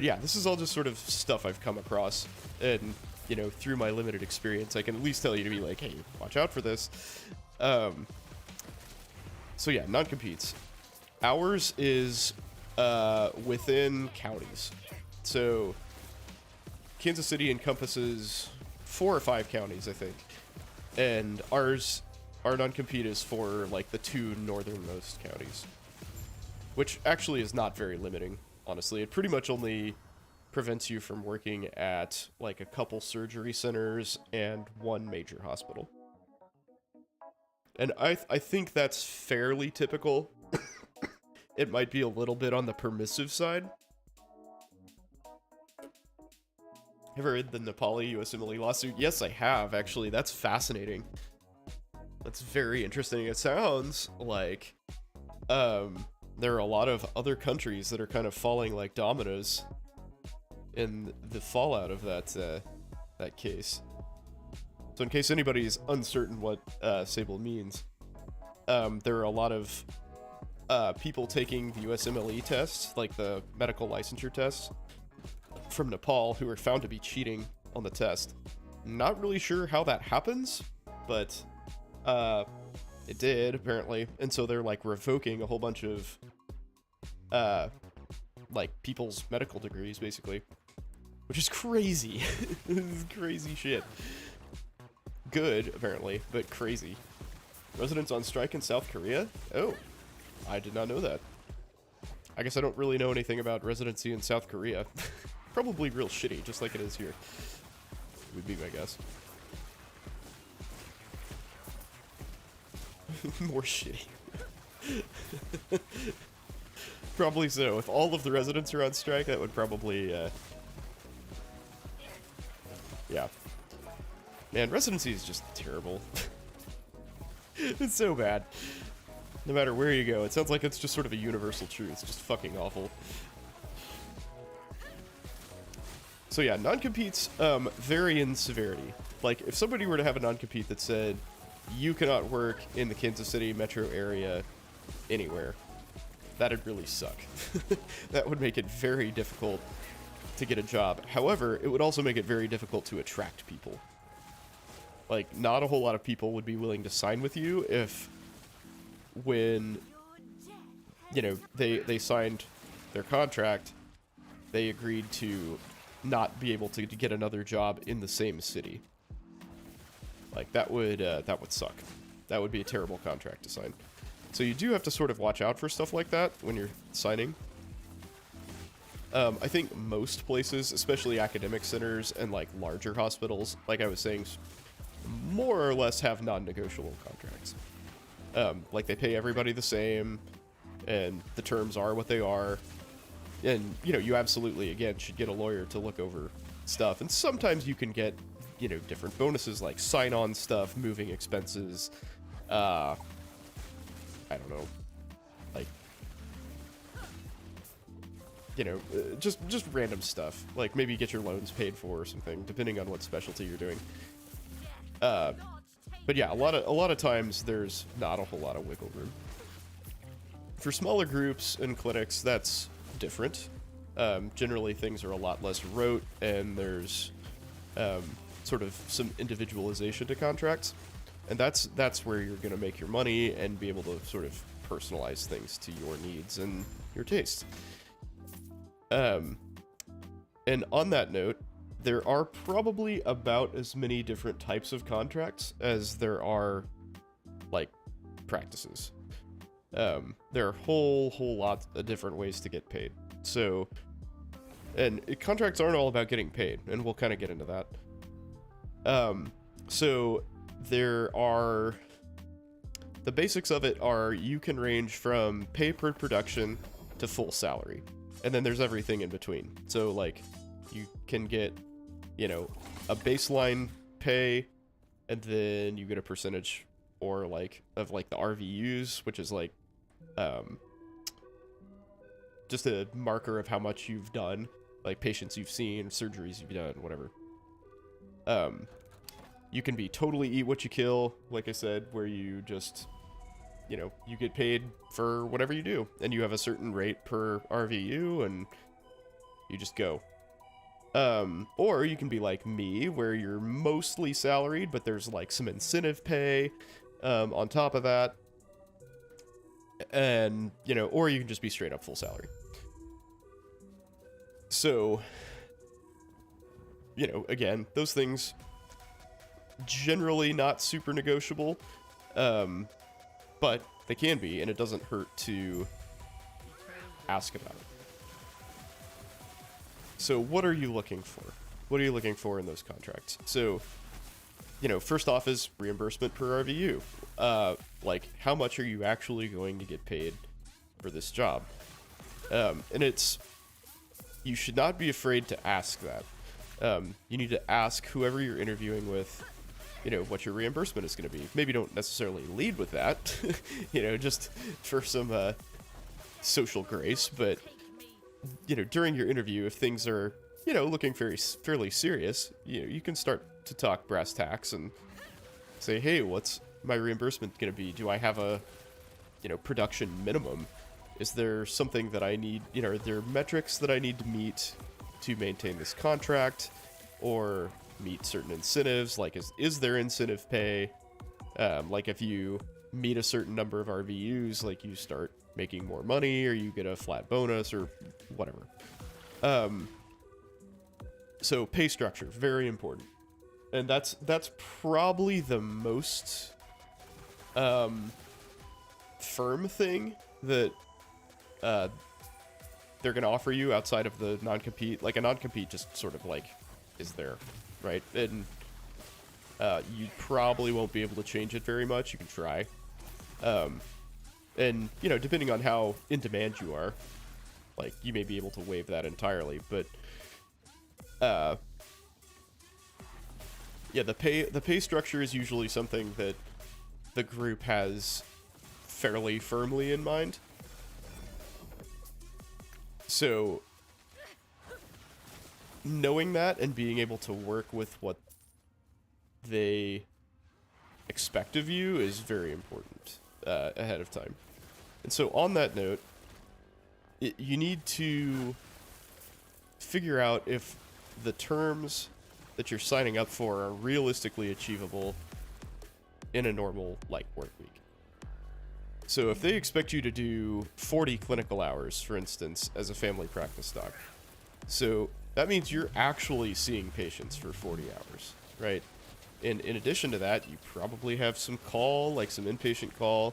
yeah, this is all just sort of stuff I've come across, and you know, through my limited experience, I can at least tell you to be like, hey, watch out for this. So yeah, non-competes. Ours is within counties. So Kansas City encompasses 4 or 5 counties, I think. And our non-compete is for like the 2 northernmost counties, which actually is not very limiting, honestly. It pretty much only prevents you from working at like a couple surgery centers and 1 major hospital. And I think that's fairly typical. It might be a little bit on the permissive side. Ever read the Nepali USMLE lawsuit? Yes, I have, actually. That's fascinating. That's very interesting. It sounds like there are a lot of other countries that are kind of falling like dominoes in the fallout of that case. So in case anybody's uncertain what Sable means, there are a lot of people taking the USMLE test, like the medical licensure test, from Nepal who are found to be cheating on the test. Not really sure how that happens, but it did, apparently. And so they're like revoking a whole bunch of like people's medical degrees, basically. Which is crazy. This is crazy shit. Good, apparently, but crazy. Residents on strike in South Korea? Oh, I did not know that. I guess I don't really know anything about residency in South Korea. Probably real shitty, just like it is here. Would be my guess. More shitty. Probably so. If all of the residents are on strike, that would probably, yeah. Man, residency is just terrible. It's so bad. No matter where you go, it sounds like it's just sort of a universal truth. It's just fucking awful. So yeah, non-competes vary in severity. Like, if somebody were to have a non-compete that said, you cannot work in the Kansas City metro area anywhere, that'd really suck. That would make it very difficult to get a job. However, it would also make it very difficult to attract people. Like, not a whole lot of people would be willing to sign with you if, when, you know, they signed their contract, they agreed to not be able to get another job in the same city. Like, that would suck. That would be a terrible contract to sign. So you do have to sort of watch out for stuff like that when you're signing. I think most places, especially academic centers and like larger hospitals, like I was saying, more or less have non-negotiable contracts. Like they pay everybody the same, and the terms are what they are. And, you know, you absolutely, again, should get a lawyer to look over stuff. And sometimes you can get, you know, different bonuses like sign-on stuff, moving expenses, I don't know, like, you know, just random stuff. Like maybe get your loans paid for or something, depending on what specialty you're doing. But yeah, a lot of times there's not a whole lot of wiggle room. For smaller groups and clinics, that's different. Generally, things are a lot less rote, and there's sort of some individualization to contracts, and that's where you're going to make your money and be able to sort of personalize things to your needs and your taste. And on that note, there are probably about as many different types of contracts as there are, like, practices. There are whole lot of different ways to get paid. So, and contracts aren't all about getting paid, and we'll kind of get into that. So there are, the basics of it are you can range from pay per production to full salary. And then there's everything in between. So like you can get, you know, a baseline pay, and then you get a percentage or like of like the RVUs, which is like just a marker of how much you've done, like patients you've seen, surgeries you've done, whatever. You can be totally eat what you kill, like I said, where you just, you know, you get paid for whatever you do, and you have a certain rate per RVU, and you just go. Or you can be like me, where you're mostly salaried, but there's like some incentive pay on top of that. And, you know, or you can just be straight up full salary. So, you know, again, those things generally not super negotiable, but they can be, and it doesn't hurt to ask about it. So what are you looking for? What are you looking for in those contracts? So, you know, first off is reimbursement per RVU. Like, how much are you actually going to get paid for this job? And it's, you should not be afraid to ask that. You need to ask whoever you're interviewing with, you know, what your reimbursement is going to be. Maybe don't necessarily lead with that, you know, just for some social grace, but, you know, during your interview, if things are, you know, looking fairly serious, you know, you can start to talk brass tacks and say, hey, what's my reimbursement going to be? Do I have a, you know, production minimum? Is there something that I need, you know, are there metrics that I need to meet to maintain this contract, or meet certain incentives? Like, is there incentive pay? Like, if you meet a certain number of RVUs, like, you start making more money, or you get a flat bonus, or whatever. So pay structure, very important. And that's probably the most firm thing that they're going to offer you outside of the non-compete. Like, a non-compete just sort of like is there, right? And you probably won't be able to change it very much. You can try. And, you know, depending on how in demand you are, like, you may be able to waive that entirely. But yeah, the pay structure is usually something that the group has fairly firmly in mind. So knowing that and being able to work with what they expect of you is very important ahead of time. And so on that note, you need to figure out if the terms that you're signing up for are realistically achievable in a normal, like, work week. So if they expect you to do 40 clinical hours, for instance, as a family practice doc, so that means you're actually seeing patients for 40 hours, right? And in addition to that, you probably have some call, like some inpatient call.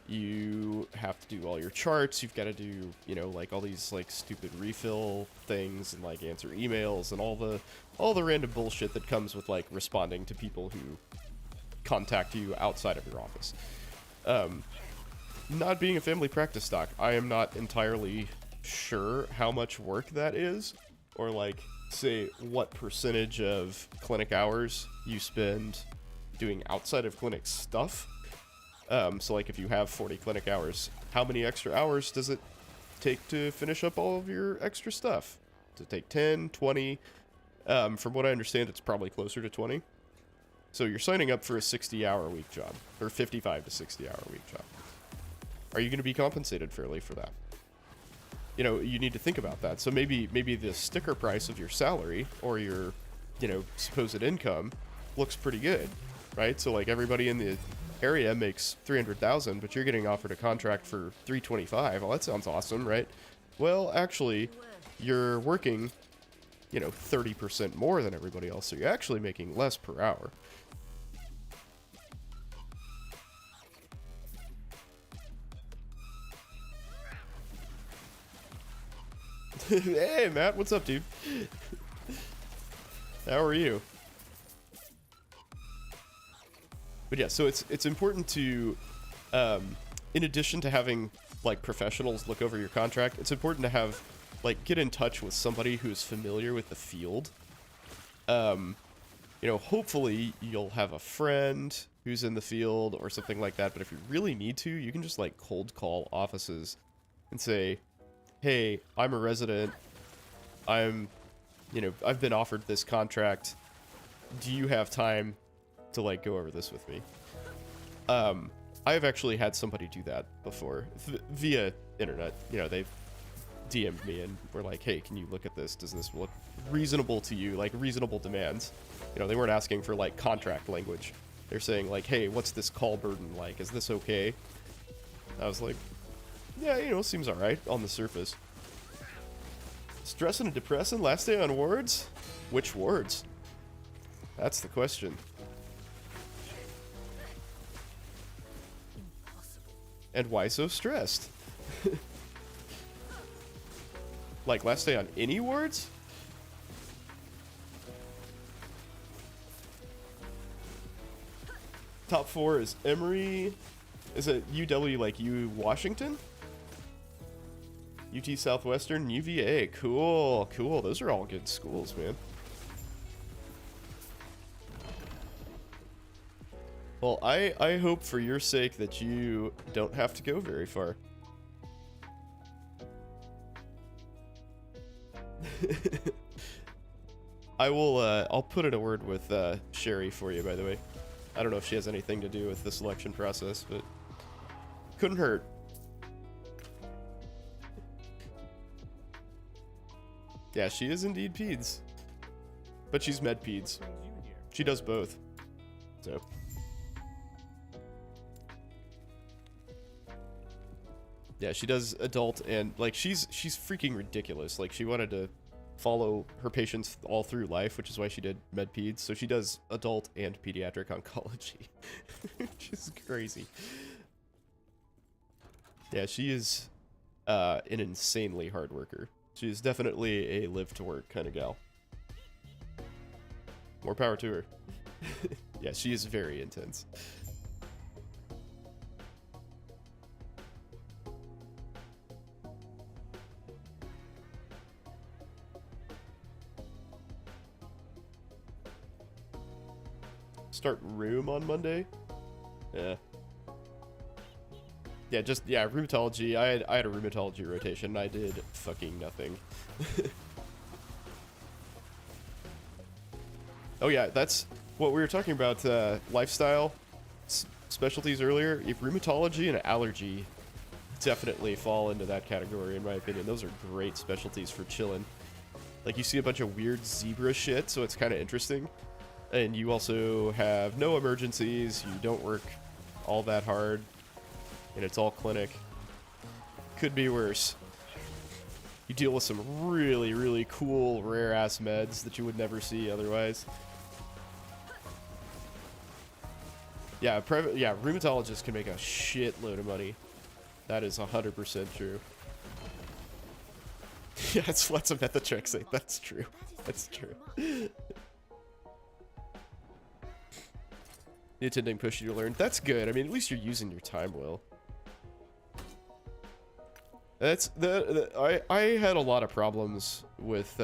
You have to do all your charts. You've got to do, you know, like all these like stupid refill things and like answer emails and all the random bullshit that comes with like responding to people who contact you outside of your office. Not being a family practice doc, I am not entirely sure how much work that is, or like say what percentage of clinic hours you spend doing outside of clinic stuff. So like if you have 40 clinic hours, how many extra hours does it take to finish up all of your extra stuff? Does it take 10, 20? From what I understand, it's probably closer to 20. So you're signing up for a 60-hour week job, or 55 to 60-hour week job. Are you going to be compensated fairly for that? You know, you need to think about that. So maybe the sticker price of your salary or your, you know, supposed income looks pretty good, right? So like everybody in the area makes 300,000, but you're getting offered a contract for 325. Well, that sounds awesome, right? Well, actually, you're working, you know, 30% more than everybody else, so you're actually making less per hour. Hey, Matt, what's up, dude? How are you? But yeah, so it's important to, in addition to having like professionals look over your contract, it's important to have like get in touch with somebody who's familiar with the field. You know, hopefully you'll have a friend who's in the field or something like that. But if you really need to, you can just like cold call offices and say, "Hey, I'm a resident. You know, I've been offered this contract. Do you have time to like go over this with me?" I've actually had somebody do that before via internet. You know, they've DM'd me and were like, "Hey, can you look at this? Does this look reasonable to you? Like reasonable demands?" You know, they weren't asking for like contract language. They're saying like, "Hey, what's this call burden like? Is this okay?" I was like, "Yeah, you know, seems all right on the surface." Stressing and depressing, last day on wards? Which wards? That's the question. And why so stressed? Like last day on any wards? Top 4 is Emory. Is it UW like U Washington? UT Southwestern, UVA. Cool, cool. Those are all good schools, man. Well, I hope for your sake that you don't have to go very far. I'll put in a word with Sherry for you, by the way. I don't know if she has anything to do with the selection process, but couldn't hurt. Yeah, she is indeed peds. But she's med peds. She does both. So. Yeah, she does adult and like she's freaking ridiculous. Like she wanted to follow her patients all through life, which is why she did med peds. So she does adult and pediatric oncology. She's crazy. Yeah, she is an insanely hard worker. She's definitely a live to work kind of gal. More power to her. Yeah, she is very intense. Start rheum on Monday? Yeah. Yeah, rheumatology. I had a rheumatology rotation and I did fucking nothing. Oh yeah, that's what we were talking about, lifestyle specialties earlier. If rheumatology and allergy definitely fall into that category, in my opinion. Those are great specialties for chilling. Like, you see a bunch of weird zebra shit, so it's kind of interesting. And you also have no emergencies, you don't work all that hard, and it's all clinic. Could be worse. You deal with some really, really cool, rare-ass meds that you would never see otherwise. Yeah, yeah, rheumatologists can make a shitload of money. That is 100% true. Yeah, it's lots of methotrexate. That's true. That's true. The attending push you to learn. That's good. I mean, at least you're using your time well. That's I had a lot of problems with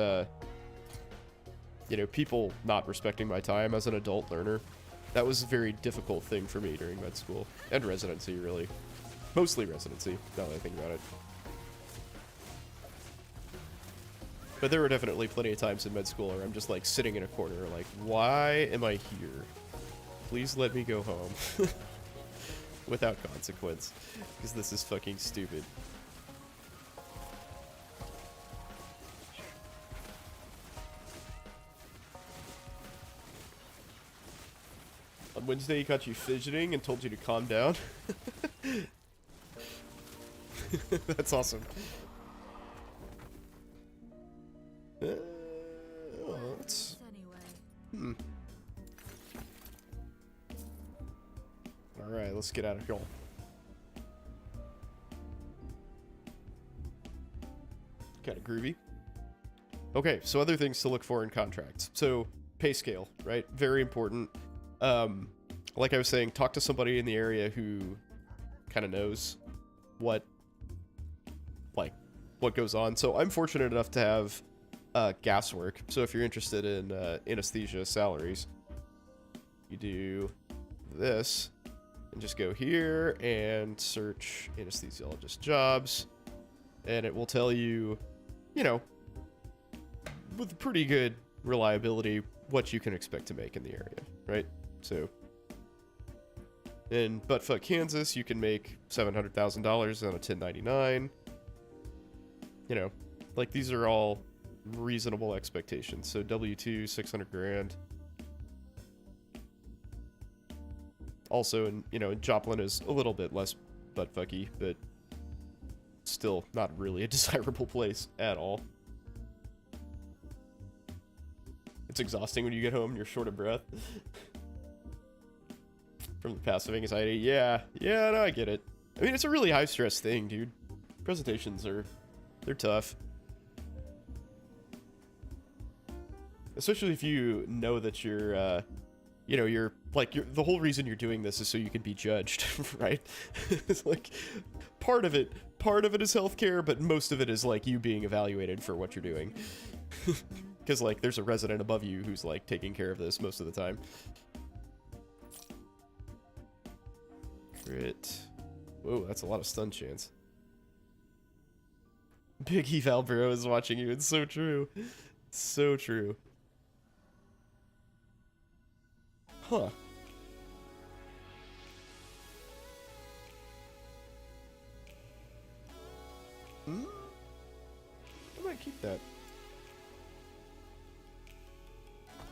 you know, people not respecting my time as an adult learner. That was a very difficult thing for me during med school and residency, really. Mostly residency, now that I think about it. But there were definitely plenty of times in med school where I'm just like sitting in a corner like, why am I here? Please let me go home. Without consequence. Because this is fucking stupid. On Wednesday, he caught you fidgeting and told you to calm down. That's awesome. Well, let's... Alright, let's get out of here. Kind of groovy. Okay, so other things to look for in contracts. So, pay scale, right? Very important. Like I was saying, talk to somebody in the area who kind of knows what goes on. So I'm fortunate enough to have gas work. So if you're interested in anesthesia salaries, you do this and just go here and search anesthesiologist jobs, and it will tell you, you know, with pretty good reliability, what you can expect to make in the area, right? So in buttfuck Kansas, you can make $700,000 on a 1099. You know, like, these are all reasonable expectations. So W2, 600 grand. Also, in, you know, in Joplin is a little bit less buttfucky, but still not really a desirable place at all. It's exhausting when you get home and you're short of breath. From the passive anxiety. Yeah, no, I get it. I mean, it's a really high stress thing, dude. Presentations they're tough. Especially if you know that you're, you know, the whole reason you're doing this is so you can be judged, right? It's like, part of it is healthcare, but most of it is like you being evaluated for what you're doing. Because, like, there's a resident above you who's, like, taking care of this most of the time. Crit. Whoa, that's a lot of stun chance. Big eval bro is watching you. It's so true. So true. Huh. I might keep that.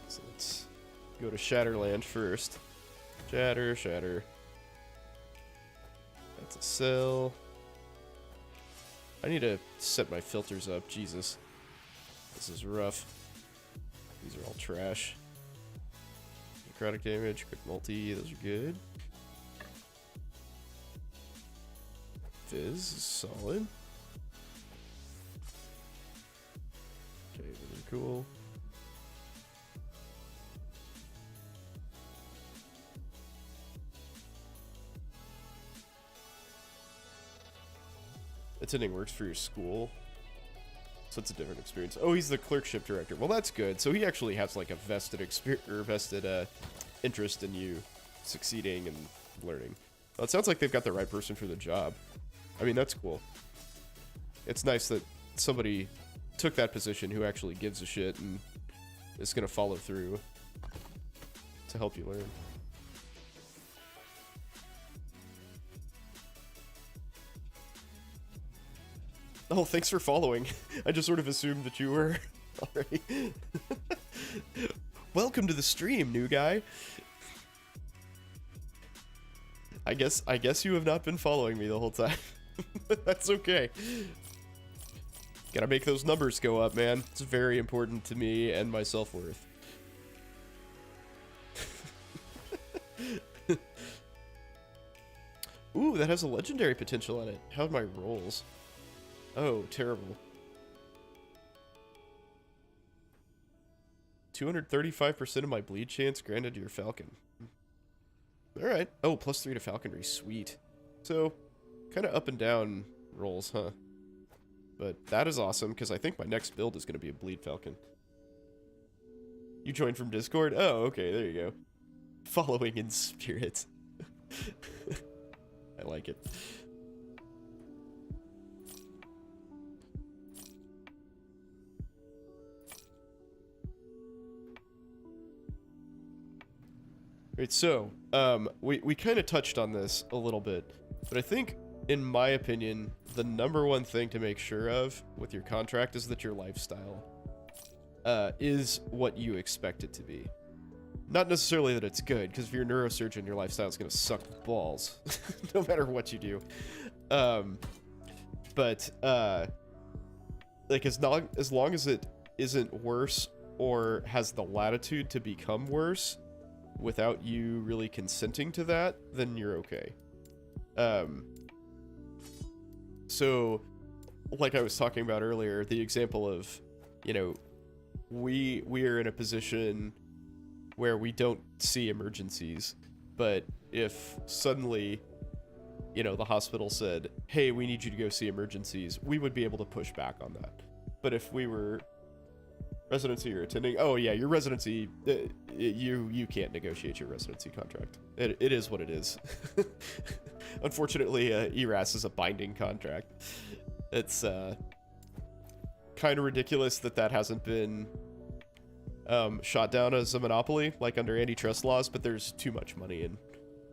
So let's go to Shatterland first. Shatter. That's a cell. I need to set my filters up. Jesus. This is rough. These are all trash. Necrotic damage, quick multi, those are good. Fizz is solid. Okay, really cool. Attending works for your school, so it's a different experience. Oh, he's the clerkship director. Well, that's good. So he actually has like a vested interest in you succeeding and learning. Well, it sounds like they've got the right person for the job. I mean, that's cool. It's nice that somebody took that position who actually gives a shit and is gonna follow through to help you learn. Oh, thanks for following. I just sort of assumed that you were already. Welcome to the stream, new guy. I guess you have not been following me the whole time. That's okay. Gotta make those numbers go up, man. It's very important to me and my self-worth. Ooh, that has a legendary potential on it. How are my rolls? Oh, terrible. 235% of my bleed chance granted to your falcon. Alright. Oh, +3 to falconry. Sweet. So, kind of up and down rolls, huh? But that is awesome, because I think my next build is going to be a bleed falcon. You joined from Discord? Oh, okay, there you go. Following in spirit. I like it. Right, so, we kind of touched on this a little bit, but I think, in my opinion, the #1 thing to make sure of with your contract is that your lifestyle is what you expect it to be. Not necessarily that it's good, because if you're a neurosurgeon, your lifestyle is going to suck balls, no matter what you do. Like, as long as it isn't worse or has the latitude to become worse without you really consenting to that, then you're okay. So, like I was talking about earlier, the example of, you know, we are in a position where we don't see emergencies, but if suddenly, you know, the hospital said, hey, we need you to go see emergencies, we would be able to push back on that. But if we were residency or attending, oh yeah, your residency, you can't negotiate your residency contract. It is what it is. Unfortunately, ERAS is a binding contract. It's kind of ridiculous that hasn't been shot down as a monopoly, like under antitrust laws, but there's too much money in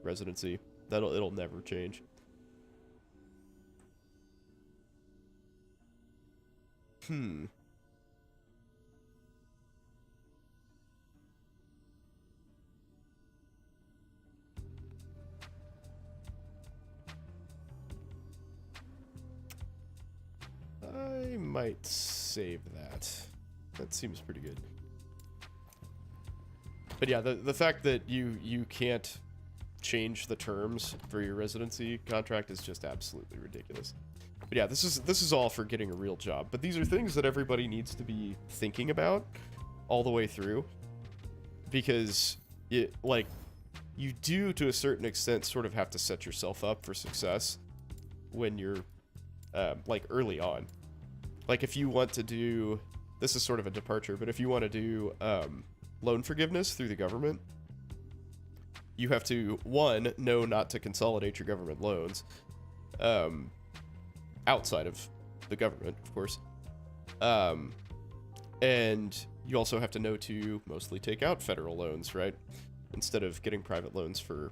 residency. It'll never change. I might save that. That seems pretty good. But yeah, the fact that you can't change the terms for your residency contract is just absolutely ridiculous. But yeah, this is all for getting a real job. But these are things that everybody needs to be thinking about all the way through, because you do, to a certain extent, sort of have to set yourself up for success when you're like early on. Like, if you want to do, this is sort of a departure, but if you want to do loan forgiveness through the government, you have to, one, know not to consolidate your government loans outside of the government, of course. And you also have to know to mostly take out federal loans, right? Instead of getting private loans for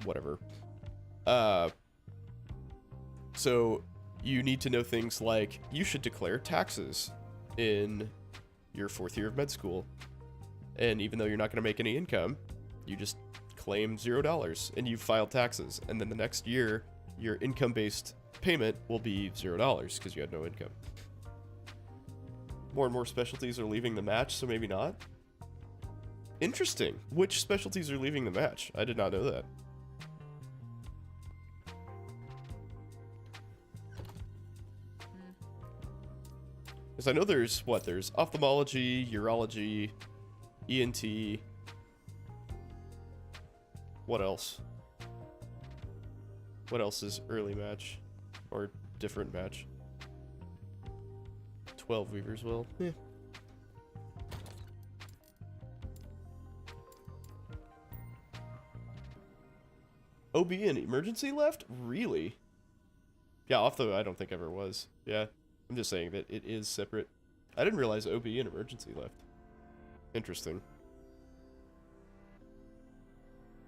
whatever. So you need to know things like, you should declare taxes in your 4th year of med school. And even though you're not going to make any income, you just claim $0 and you've filed taxes. And then the next year, your income-based payment will be $0 because you had no income. More and more specialties are leaving the match, so maybe not. Interesting. Which specialties are leaving the match? I did not know that. Because I know there's ophthalmology, urology, ENT. What else? What else is early match? Or different match? 12 Weavers will. Yeah. OB and emergency left? Really? Yeah, ophtho I don't think ever was. Yeah. I'm just saying that it is separate. I didn't realize OB and emergency left. Interesting.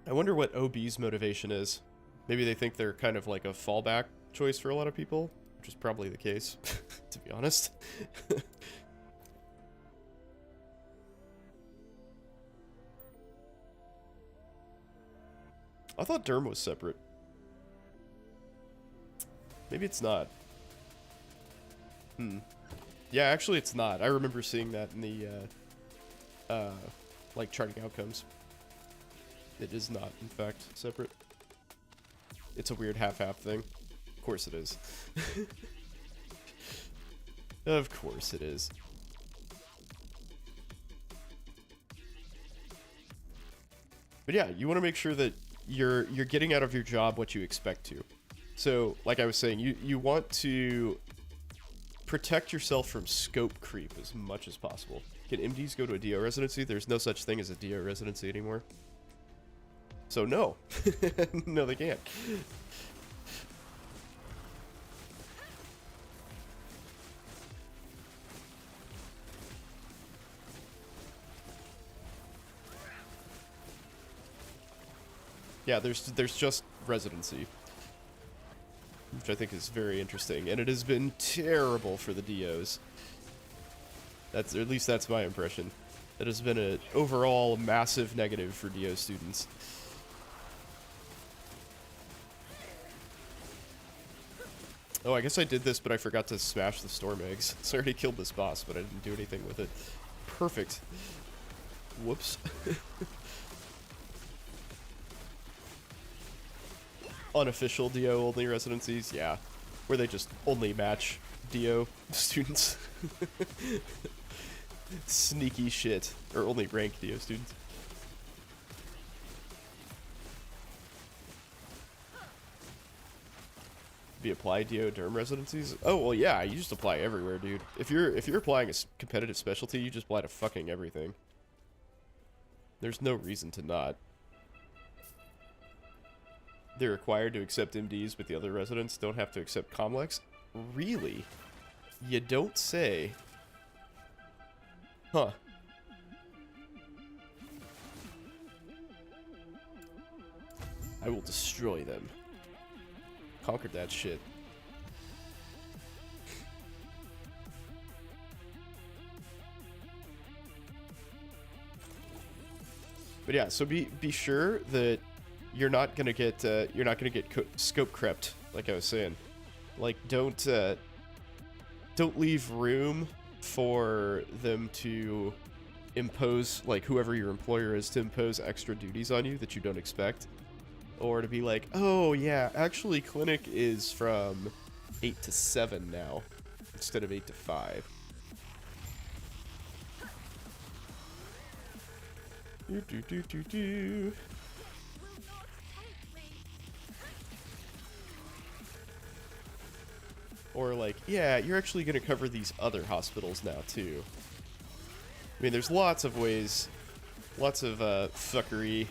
I wonder what OB's motivation is. Maybe they think they're kind of like a fallback choice for a lot of people, which is probably the case, to be honest. I thought Derm was separate. Maybe it's not. Yeah, actually it's not. I remember seeing that in the, like, charting outcomes. It is not, in fact, separate. it's a weird half-half thing. Of course it is. Of course it is. But yeah, you want to make sure that you're getting out of your job what you expect to. So, like I was saying, you want to protect yourself from scope creep as much as possible. Can MDs go to a DO residency? There's no such thing as a DO residency anymore. So no. No, they can't. Yeah, there's just residency, which I think is very interesting, and it has been terrible for the DOs. That's, or at least that's my impression. It has been an overall massive negative for DO students. Oh, I guess I did this, but I forgot to smash the storm eggs. So I already killed this boss, but I didn't do anything with it. Perfect. Whoops. Unofficial DO only residencies, yeah. Where they just only match DO students. Sneaky shit. Or only ranked DO students. Be apply DO derm residencies? Oh well, yeah, you just apply everywhere, dude. If you're applying a competitive specialty, you just apply to fucking everything. There's no reason to not. They're required to accept MDs, but the other residents don't have to accept Comlex? Really? You don't say. Huh. I will destroy them. Conquered that shit. But yeah, so be sure that you're not gonna get scope crept, like I was saying. Like don't leave room for them to impose, like whoever your employer is, to impose extra duties on you that you don't expect. Or to be like, oh yeah, actually clinic is from 8 to 7 now, instead of 8 to 5. Or like, yeah, you're actually going to cover these other hospitals now too. I mean, there's lots of ways, lots of fuckery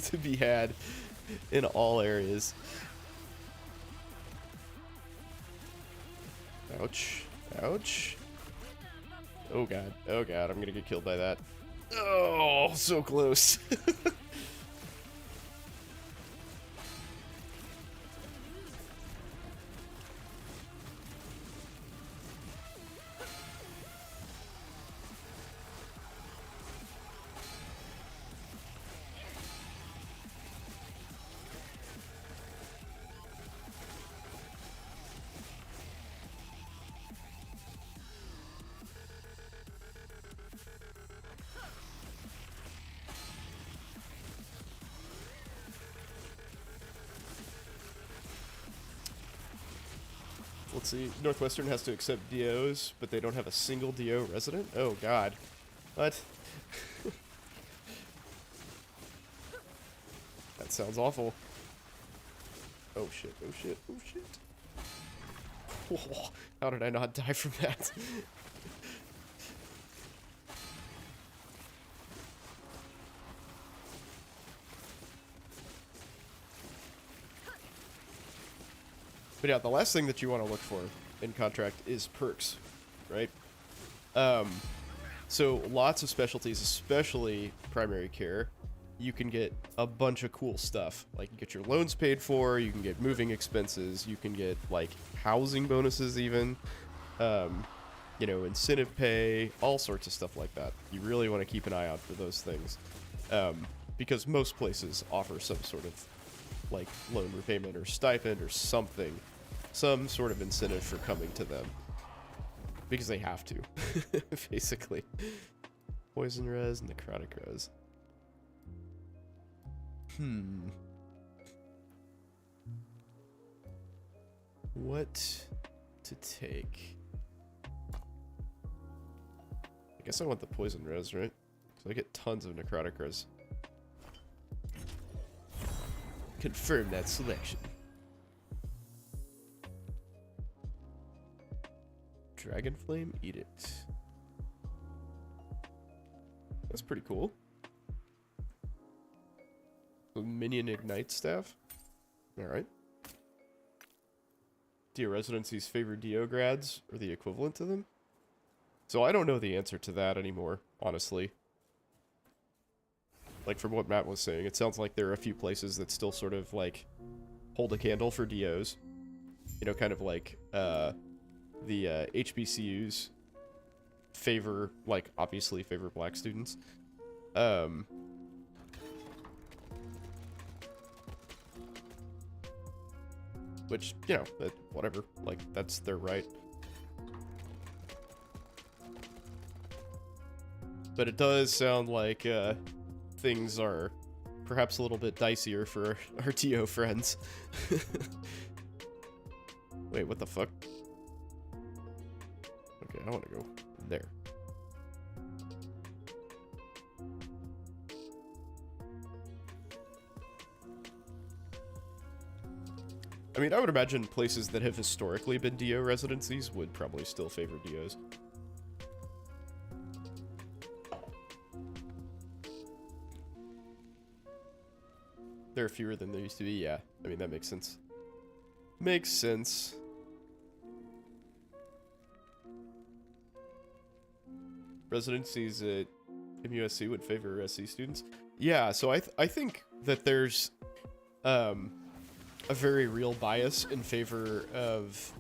to be had in all areas. Ouch. Ouch. Oh god. Oh god, I'm gonna get killed by that. Oh, so close. Let's see. Northwestern has to accept DOs, but they don't have a single DO resident? Oh, God. What? That sounds awful. Oh, shit. Oh, shit. Oh, shit. Oh, how did I not die from that? But yeah, the last thing that you want to look for in contract is perks, right? So lots of specialties, especially primary care, you can get a bunch of cool stuff. Like you get your loans paid for, you can get moving expenses, you can get like housing bonuses even, you know, incentive pay, all sorts of stuff like that. You really want to keep an eye out for those things, because most places offer some sort of like loan repayment or stipend or something, some sort of incentive for coming to them, because they have to, basically. Poison res, necrotic res. what to take. I guess I want the poison res, right? So I get tons of necrotic res. Confirm that selection. Dragon Flame Edict. That's pretty cool. The Minion Ignite Staff. Alright. Dio Residency's favorite Dio grads, or the equivalent to them? So I don't know the answer to that anymore, honestly. Like, from what Matt was saying, it sounds like there are a few places that still sort of, like, hold a candle for DOs. You know, kind of like, the HBCUs favor, like, obviously favor black students. Which, you know, whatever. Like, that's their right. But it does sound like, things are perhaps a little bit dicier for our TO friends. Wait, what the fuck? Okay, I want to go there. I mean, I would imagine places that have historically been DO residencies would probably still favor DOs. There are fewer than there used to be, yeah. I mean, that makes sense. Makes sense. Residencies at MUSC would favor SC students. Yeah, so I think that there's a very real bias in favor of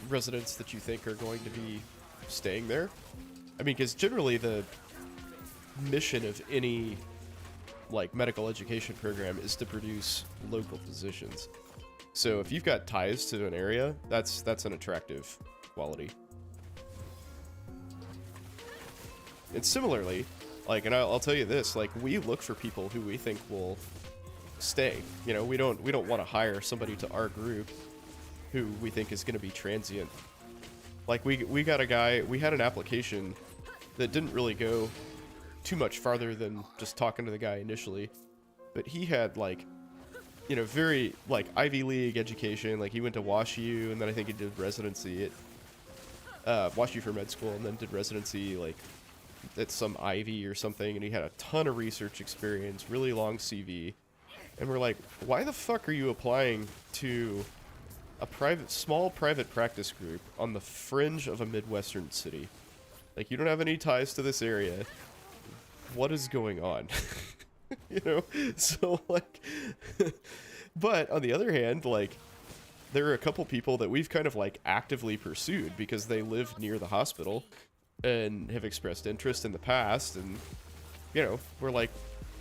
residents that you think are going to be staying there. I mean, because generally the mission of any like medical education program is to produce local physicians. So if you've got ties to an area, that's an attractive quality. And similarly, like, and I'll tell you this, like, we look for people who we think will stay. You know, we don't want to hire somebody to our group who we think is going to be transient. Like, we got a guy, we had an application that didn't really go too much farther than just talking to the guy initially, but he had, like, you know, very, like, Ivy League education. Like, he went to WashU, and then I think he did residency at WashU for med school, and then did residency, like, at some Ivy or something, and he had a ton of research experience, really long CV. And we're like, why the fuck are you applying to a small private practice group on the fringe of a Midwestern city? Like, you don't have any ties to this area. What is going on? You know? So, like, but on the other hand, like, there are a couple people that we've kind of, like, actively pursued because they live near the hospital and have expressed interest in the past. And, you know, we're like,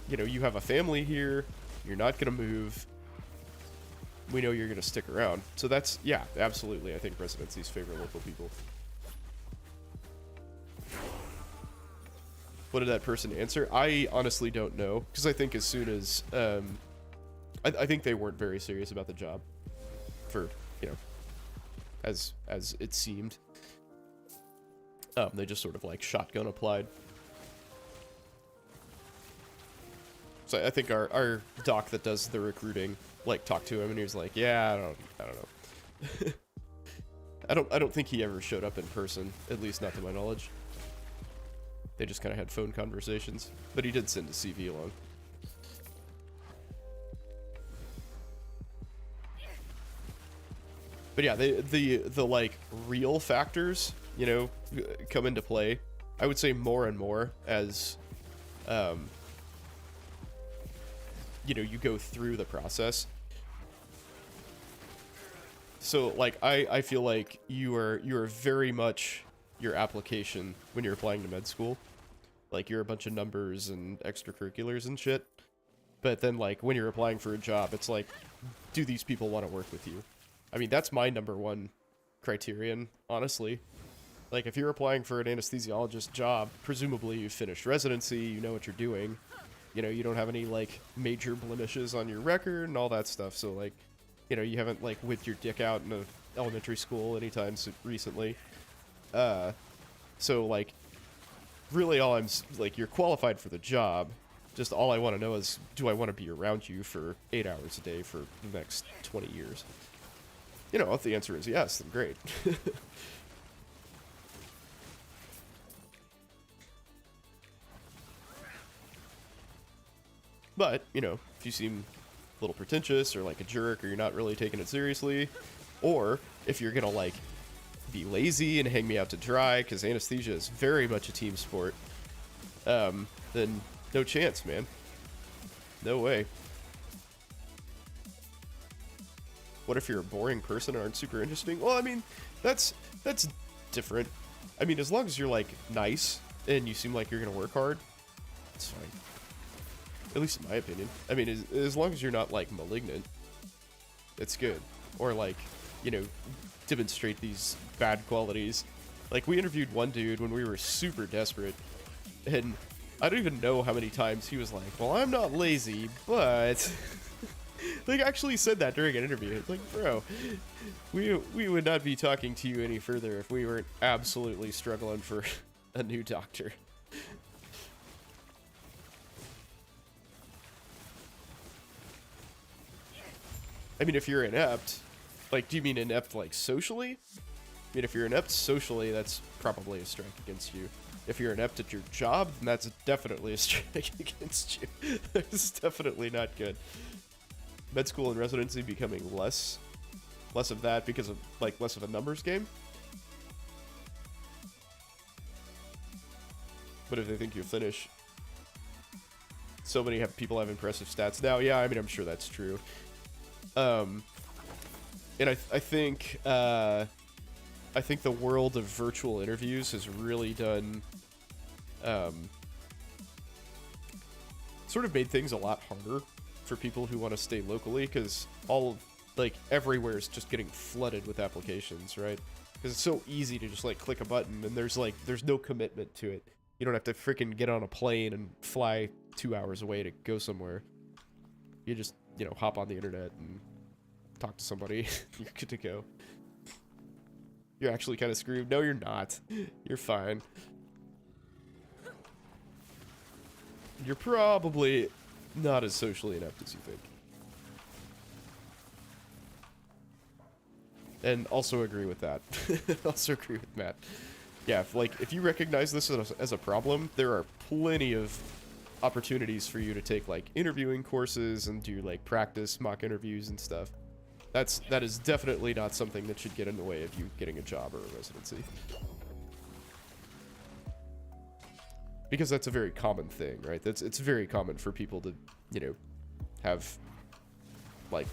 you know, you have a family here, you're not gonna move, we know you're gonna stick around. So that's, yeah, absolutely, I think residencies favor local people. What did that person answer? I honestly don't know, because I think as soon as, I think they weren't very serious about the job, for, you know, as it seemed. They just sort of, like, shotgun applied. So I think our doc that does the recruiting, like, talked to him, and he was like, yeah, I don't know. I don't think he ever showed up in person, at least not to my knowledge. They just kind of had phone conversations, but he did send a CV along. But yeah, the like, real factors, you know, come into play, I would say more and more as, you know, you go through the process. So, like, I feel like you are very much your application when you're applying to med school. Like, you're a bunch of numbers and extracurriculars and shit. But then, like, when you're applying for a job, it's like, do these people want to work with you? I mean, that's my number one criterion, honestly. Like, if you're applying for an anesthesiologist job, presumably you finished residency, you know what you're doing. You know, you don't have any, like, major blemishes on your record and all that stuff. So, like, you know, you haven't like whipped your dick out in a elementary school anytime recently. So like, really all like, you're qualified for the job. Just all I want to know is, do I want to be around you for 8 hours a day for the next 20 years? You know, if the answer is yes, then great. But, you know, if you seem a little pretentious or like a jerk, or you're not really taking it seriously, or if you're gonna like be lazy and hang me out to dry, because anesthesia is very much a team sport, then no chance, man. No way. What if you're a boring person and aren't super interesting? Well, I mean, that's different. I mean, as long as you're like nice and you seem like you're gonna work hard, it's fine. At least in my opinion. I mean, as long as you're not like malignant, it's good. Or like, you know, demonstrate these bad qualities. Like, we interviewed one dude when we were super desperate, and I don't even know how many times he was like, well, I'm not lazy, but like, actually said that during an interview. It's like, bro, we would not be talking to you any further if we weren't absolutely struggling for a new doctor. I mean, if you're inept, like, do you mean inept, like, socially? I mean, if you're inept socially, that's probably a strike against you. If you're inept at your job, then that's definitely a strike against you. That's definitely not good. Med school and residency becoming less of that because of, like, less of a numbers game. But if they think you'll finish, so many people have impressive stats now. Yeah, I mean, I'm sure that's true. And I think the world of virtual interviews has really done, sort of made things a lot harder for people who want to stay locally, because like, everywhere is just getting flooded with applications, right? Because it's so easy to just, like, click a button, and there's no commitment to it. You don't have to freaking get on a plane and fly 2 hours away to go somewhere. You just, you know, hop on the internet and talk to somebody. You're good to go. You're actually kind of screwed. No, you're not. You're fine. You're probably not as socially inept as you think. And also agree with that. Also agree with Matt. Yeah, if you recognize this as a problem, there are plenty of opportunities for you to take, like, interviewing courses and do, like, practice mock interviews and stuff. That is definitely not something that should get in the way of you getting a job or a residency. Because that's a very common thing, right? It's very common for people to, you know, have, like,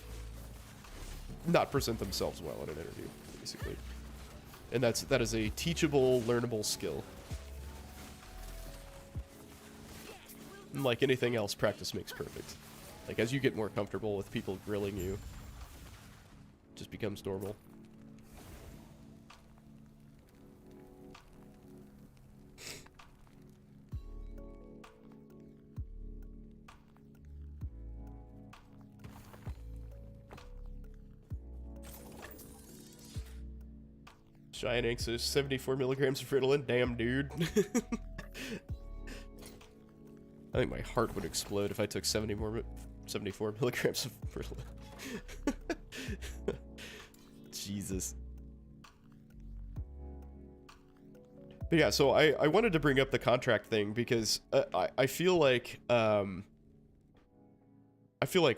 not present themselves well in an interview, basically. And that is a teachable, learnable skill. And like anything else, practice makes perfect. Like, as you get more comfortable with people grilling you, it just becomes normal. Giant anxious, 74 milligrams of Ritalin. Damn, dude. I think my heart would explode if I took 74 milligrams of Ritalin. Jesus. But yeah, so I wanted to bring up the contract thing because I feel like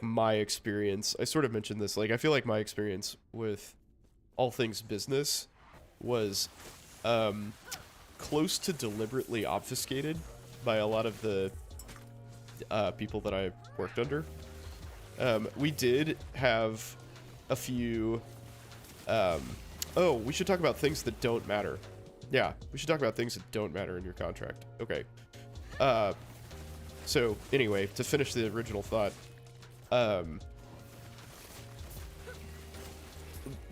my experience, I sort of mentioned this, like, I feel like my experience with all things business was close to deliberately obfuscated by a lot of the people that I worked under. We did have a few... oh, we should talk about things that don't matter. Yeah, we should talk about things that don't matter in your contract. Okay. So, anyway, to finish the original thought,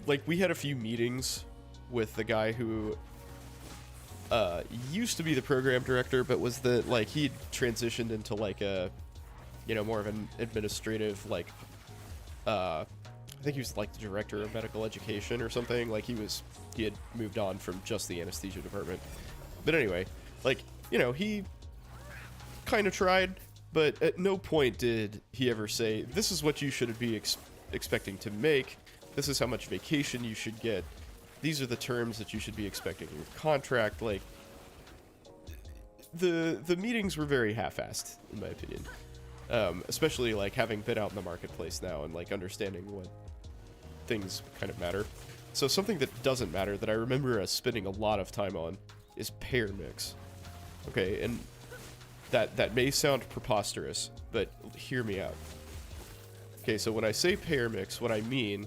like, we had a few meetings with the guy who used to be the program director, but was the, like, he transitioned into, like, a, you know, more of an administrative, like, I think he was like the director of medical education or something. Like he had moved on from just the anesthesia department. But anyway, like, you know, he kind of tried, but at no point did he ever say, this is what you should be expecting to make, this is how much vacation you should get, these are the terms that you should be expecting in your contract. Like, the meetings were very half-assed, in my opinion. Especially, like, having been out in the marketplace now and, like, understanding what things kind of matter. So something that doesn't matter, that I remember us spending a lot of time on, is payer mix. Okay, and that may sound preposterous, but hear me out. Okay, so when I say payer mix, what I mean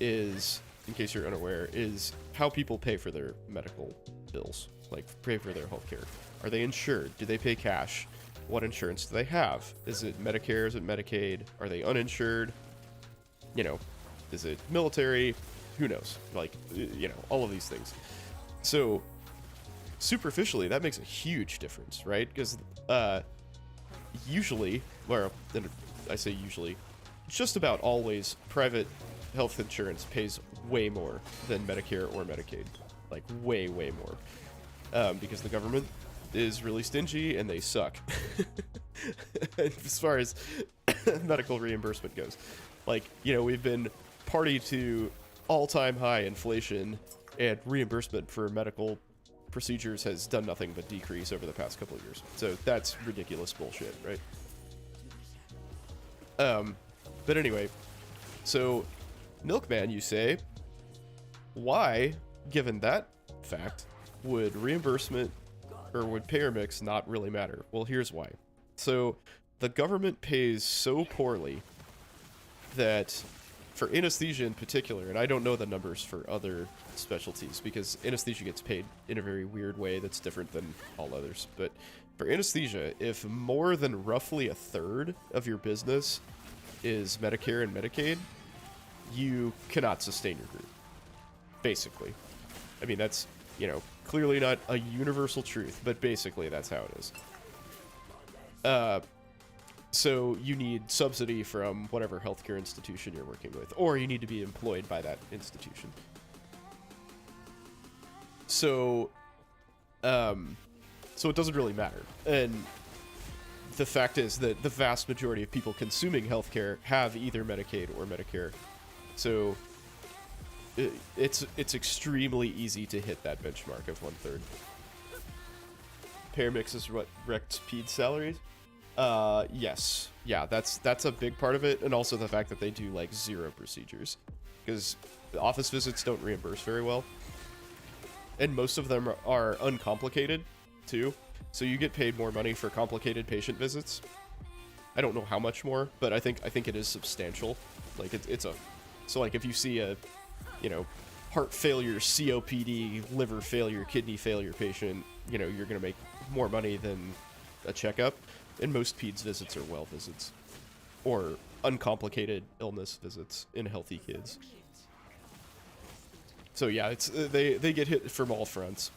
is, in case you're unaware, is how people pay for their medical bills, like pay for their healthcare. Are they insured? Do they pay cash? What insurance do they have? Is it Medicare? Is it Medicaid? Are they uninsured? You know, is it military? Who knows? Like, you know, all of these things. So, superficially, that makes a huge difference, right? Because usually, well, I say usually, just about always, private health insurance pays way more than Medicare or Medicaid. Like, way, way more. Because the government is really stingy and they suck. As far as medical reimbursement goes. Like, you know, we've been party to all-time high inflation, and reimbursement for medical procedures has done nothing but decrease over the past couple of years. So that's ridiculous bullshit, right? But anyway, so Milkman, you say, why, given that fact, would reimbursement or would payer mix not really matter? Well, here's why. So the government pays so poorly that for anesthesia in particular, and I don't know the numbers for other specialties because anesthesia gets paid in a very weird way that's different than all others, but for anesthesia, if more than roughly a third of your business is Medicare and Medicaid, you cannot sustain your group, basically. I mean, that's, you know, clearly not a universal truth, but basically that's how it is. So you need subsidy from whatever healthcare institution you're working with, or you need to be employed by that institution. So it doesn't really matter. And the fact is that the vast majority of people consuming healthcare have either Medicaid or Medicare. So it's extremely easy to hit that benchmark of 1/3. Payer mix is what wrecked PED's salaries? Yes. Yeah, that's a big part of it, and also the fact that they do, like, 0 procedures. Because the office visits don't reimburse very well. And most of them are uncomplicated, too. So you get paid more money for complicated patient visits. I don't know how much more, but I think it is substantial. Like, so, like, if you see a, you know, heart failure, COPD, liver failure, kidney failure patient, you know, you're gonna make more money than a checkup. And most PEDS visits are well visits, or uncomplicated illness visits in healthy kids. So yeah, it's they get hit from all fronts.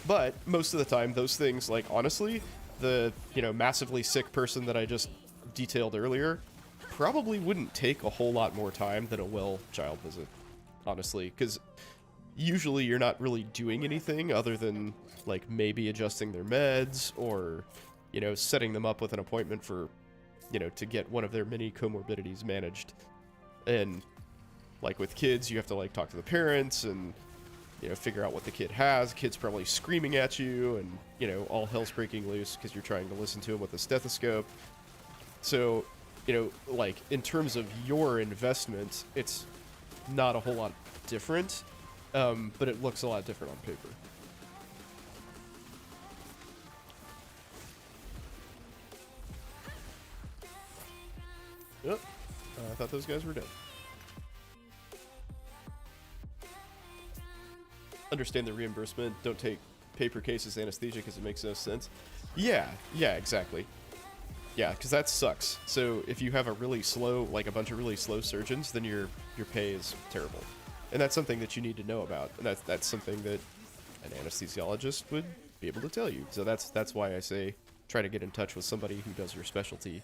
But most of the time, those things, like, honestly, the, you know, massively sick person that I just detailed earlier probably wouldn't take a whole lot more time than a well child visit, honestly, because usually you're not really doing anything other than, like, maybe adjusting their meds or, you know, setting them up with an appointment for, you know, to get one of their many comorbidities managed. And, like, with kids, you have to, like, talk to the parents and, you know, figure out what the kid has. Kid's probably screaming at you and, you know, all hell's breaking loose because you're trying to listen to him with a stethoscope. So, you know, like, in terms of your investment, it's not a whole lot different, but it looks a lot different on paper. Yep. I thought those guys were dead. Understand the reimbursement. Don't take paper cases anesthesia because it makes no sense. Yeah, exactly. Yeah, because that sucks. So if you have a really slow, like a bunch of really slow surgeons, then your pay is terrible. And that's something that you need to know about. And that's something that an anesthesiologist would be able to tell you. So that's why I say try to get in touch with somebody who does your specialty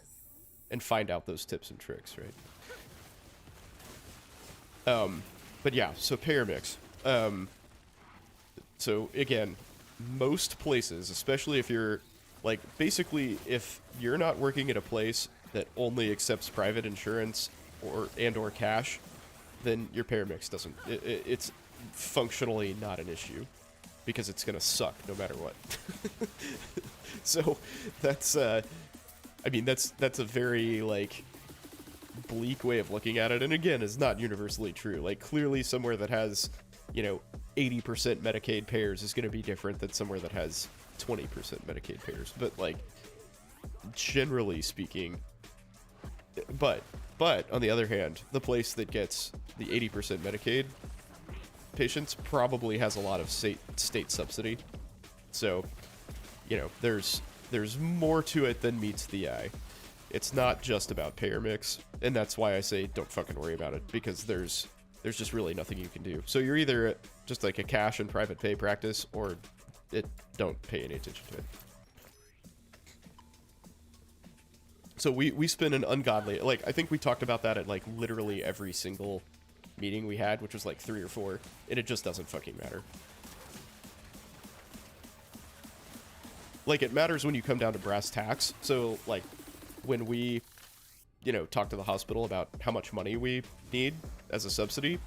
and find out those tips and tricks, right? But yeah, so payer mix. So again, most places, especially if you're like basically if you're not working at a place that only accepts private insurance or cash, then your payer mix doesn't. It's functionally not an issue because it's gonna suck no matter what. So that's I mean that's a very like bleak way of looking at it, and again is not universally true. Like clearly somewhere that has 80% Medicaid payers is going to be different than somewhere that has 20% Medicaid payers, but like generally speaking, but on the other hand, the place that gets the 80% Medicaid patients probably has a lot of state subsidy, so there's more to it than meets the eye. It's not just about payer mix, and that's why I say don't fucking worry about it, because there's just really nothing you can do. So you're either just like a cash and private pay practice, or don't pay any attention to it. So we spend an ungodly, like, I think we talked about that at like literally every single meeting we had, which was like 3 or 4, and it just doesn't fucking matter. Like, it matters when you come down to brass tacks. So like when we talk to the hospital about how much money we need as a subsidy,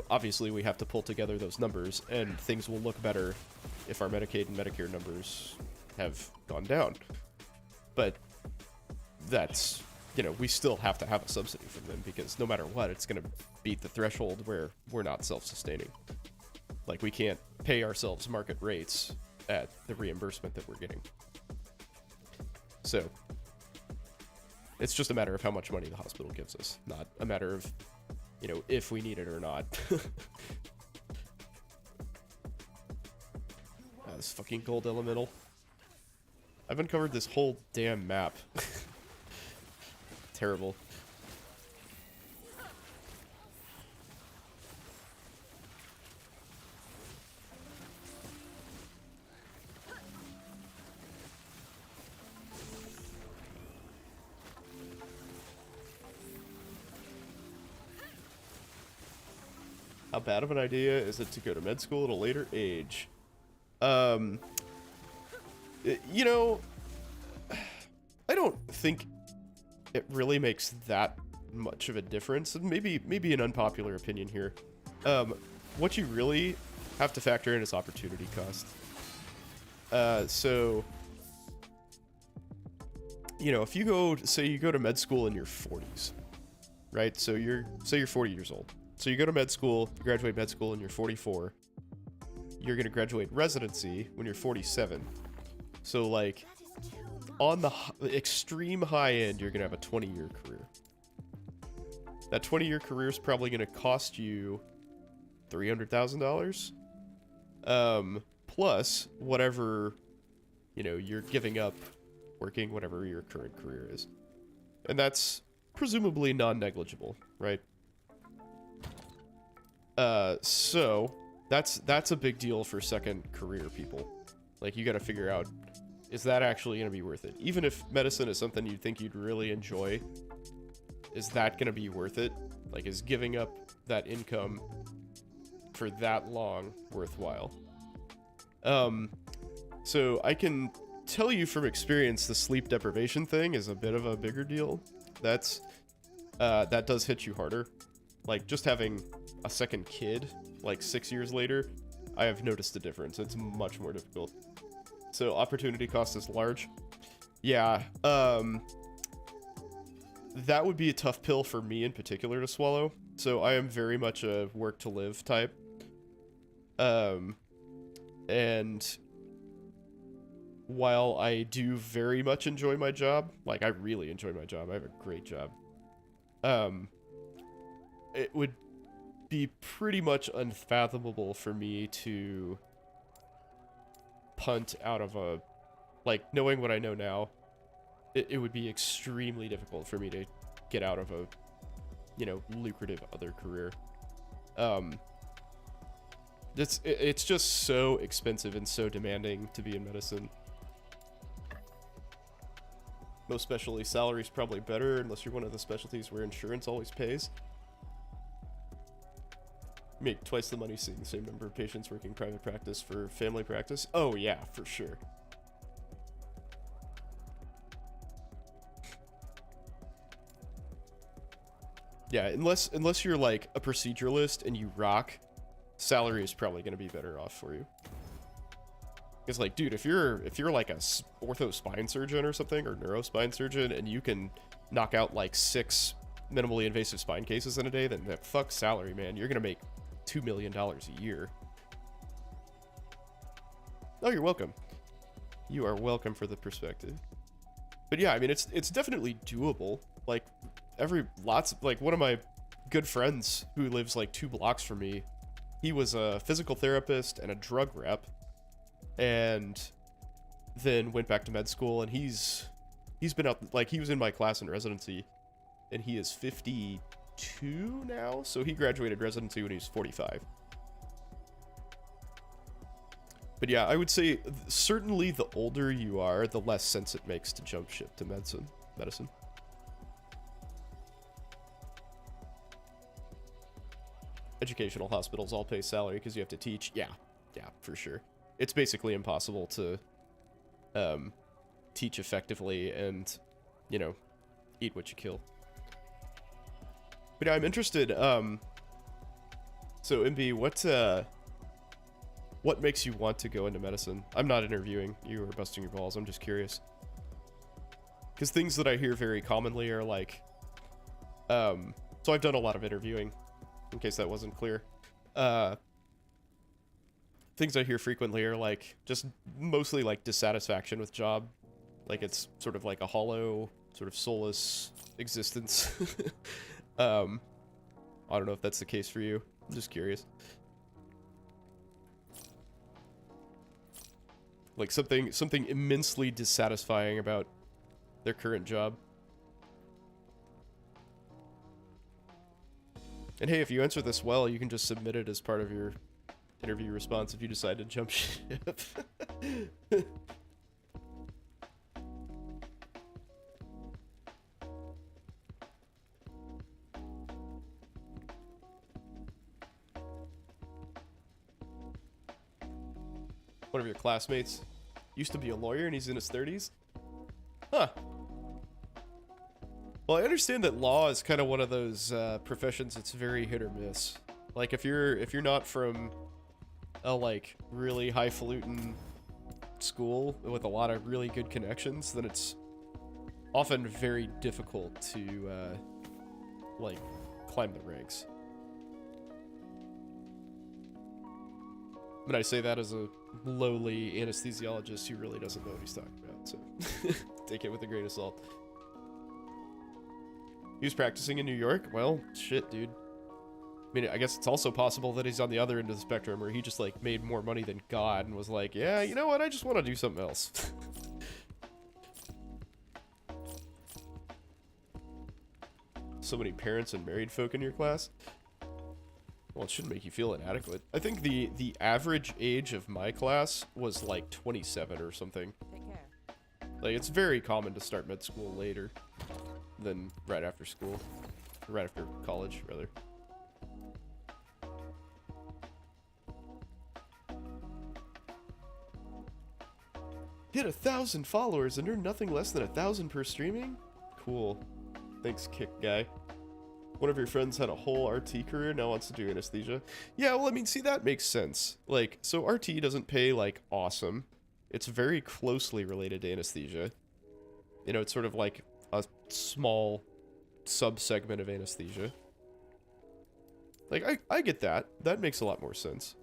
obviously we have to pull together those numbers, and things will look better if our Medicaid and Medicare numbers have gone down. But that's, we still have to have a subsidy from them, because no matter what, it's going to beat the threshold where we're not self-sustaining. Like, we can't pay ourselves market rates at the reimbursement that we're getting. So it's just a matter of how much money the hospital gives us, not a matter of, if we need it or not. This fucking gold elemental. I've uncovered this whole damn map. Terrible. How bad of an idea is it to go to med school at a later age? I don't think it really makes that much of a difference. Maybe an unpopular opinion here. What you really have to factor in is opportunity cost. So, if you go to med school in your 40s, right? So you're 40 years old. So you go to med school, you graduate med school, and you're 44. You're going to graduate residency when you're 47. So, like, on the extreme high end, you're going to have a 20-year career. That 20-year career is probably going to cost you $300,000. Plus whatever, you're giving up working, whatever your current career is. And that's presumably non-negligible, right? So that's a big deal for second career people. Like, you got to figure out, is that actually going to be worth it? Even if medicine is something you think you'd really enjoy, is that going to be worth it? Like, is giving up that income for that long worthwhile? So I can tell you from experience, the sleep deprivation thing is a bit of a bigger deal. That does hit you harder. Like, just having a second kid, like 6 years later, I have noticed a difference. It's much more difficult. So opportunity cost is large. Yeah, that would be a tough pill for me in particular to swallow. So I am very much a work to live type. And while I do very much enjoy my job, like, I really enjoy my job, I have a great job. It would be pretty much unfathomable for me to punt out of a, like, knowing what I know now, it would be extremely difficult for me to get out of a, lucrative other career. It's just so expensive and so demanding to be in medicine. Most specialty salary's probably better unless you're one of the specialties where insurance always pays. Make twice the money seeing the same number of patients working private practice for family practice. Oh yeah, for sure. Yeah, unless you're like a proceduralist and you rock, salary is probably going to be better off for you. It's like, dude, if you're like a ortho spine surgeon or something, or neuro spine surgeon, and you can knock out like 6 minimally invasive spine cases in a day, then fuck salary, man. You're gonna make $2 million a year. Oh, you're welcome. You are welcome for the perspective. But yeah, I mean, it's definitely doable. Like, like one of my good friends who lives like 2 blocks from me, he was a physical therapist and a drug rep, and then went back to med school, and he's been up, like, he was in my class in residency, and he is 52 now, so he graduated residency when he was 45. But yeah, I would say certainly the older you are, the less sense it makes to jump ship to medicine. Educational hospitals all pay salary because you have to teach. Yeah, for sure. It's basically impossible to teach effectively and, you know, eat what you kill. But yeah, I'm interested. So MB, what makes you want to go into medicine? I'm not interviewing you or busting your balls. I'm just curious. Because things that I hear very commonly are like, so I've done a lot of interviewing, in case that wasn't clear. Things I hear frequently are like, just mostly like dissatisfaction with job. Like it's sort of like a hollow, sort of soulless existence. I don't know if that's the case for you. I'm just curious. Like something immensely dissatisfying about their current job. And hey, if you answer this well, you can just submit it as part of your interview response if you decide to jump ship. One of your classmates used to be a lawyer and he's in his 30s? Huh. Well, I understand that law is kind of one of those professions that's very hit or miss. Like if you're not from a like really highfalutin school with a lot of really good connections, then it's often very difficult to like climb the ranks. But I say that as a lowly anesthesiologist who really doesn't know what he's talking about, so take it with a grain of salt. He was practicing in New York? Well, shit, dude. I mean, I guess it's also possible that he's on the other end of the spectrum where he just, like, made more money than God and was like, yeah, you know what, I just want to do something else. So many parents and married folk in your class? Well, it shouldn't make you feel inadequate. I think the average age of my class was, like, 27 or something. Take care. Like, it's very common to start med school later than right after school. Right after college, rather. Hit 1,000 followers and earn nothing less than 1,000 per streaming? Cool. Thanks, Kick Guy. One of your friends had a whole RT career, now wants to do anesthesia. Yeah, well, I mean, see, that makes sense. Like, so RT doesn't pay, like, awesome. It's very closely related to anesthesia. You know, it's sort of like a small sub-segment of anesthesia. Like, I get that. That makes a lot more sense.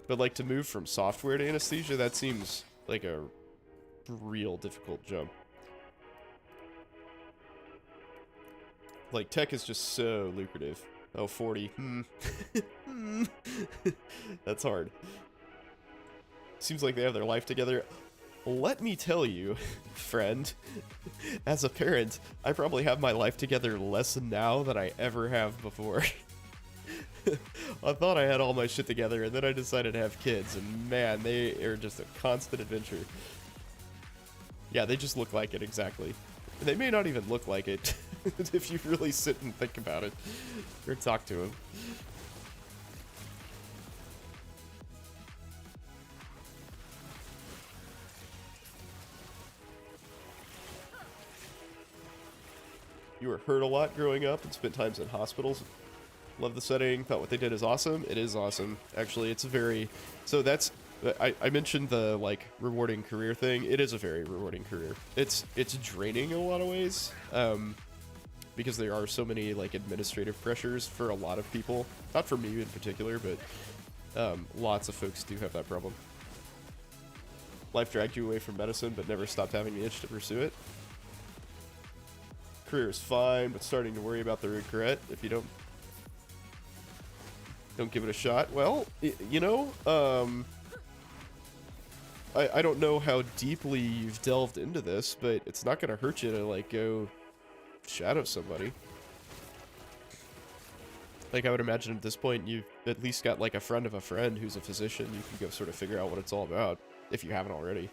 But, like, to move from software to anesthesia, that seems like a real difficult jump. Like, tech is just so lucrative. Oh, 40. That's hard. Seems like they have their life together. Let me tell you, friend, as a parent, I probably have my life together less now than I ever have before. I thought I had all my shit together, and then I decided to have kids, and man, they are just a constant adventure. Yeah, they just look like it, exactly. They may not even look like it, if you really sit and think about it, or talk to them. you were hurt a lot growing up and spent times in hospitals. Love the setting. Thought what they did is awesome. It is awesome. Actually, it's very... So that's... I mentioned the, like, rewarding career thing. It is a very rewarding career. It's draining in a lot of ways. Because there are so many, like, administrative pressures for a lot of people. Not for me in particular, but lots of folks do have that problem. Life dragged you away from medicine, but never stopped having the itch to pursue it. Career is fine, but starting to worry about the regret if you don't give it a shot. Well, you know, I don't know how deeply you've delved into this, but it's not gonna hurt you to, like, go shadow somebody. Like, I would imagine at this point you've at least got, like, a friend of a friend who's a physician. You can go sort of figure out what it's all about, if you haven't already.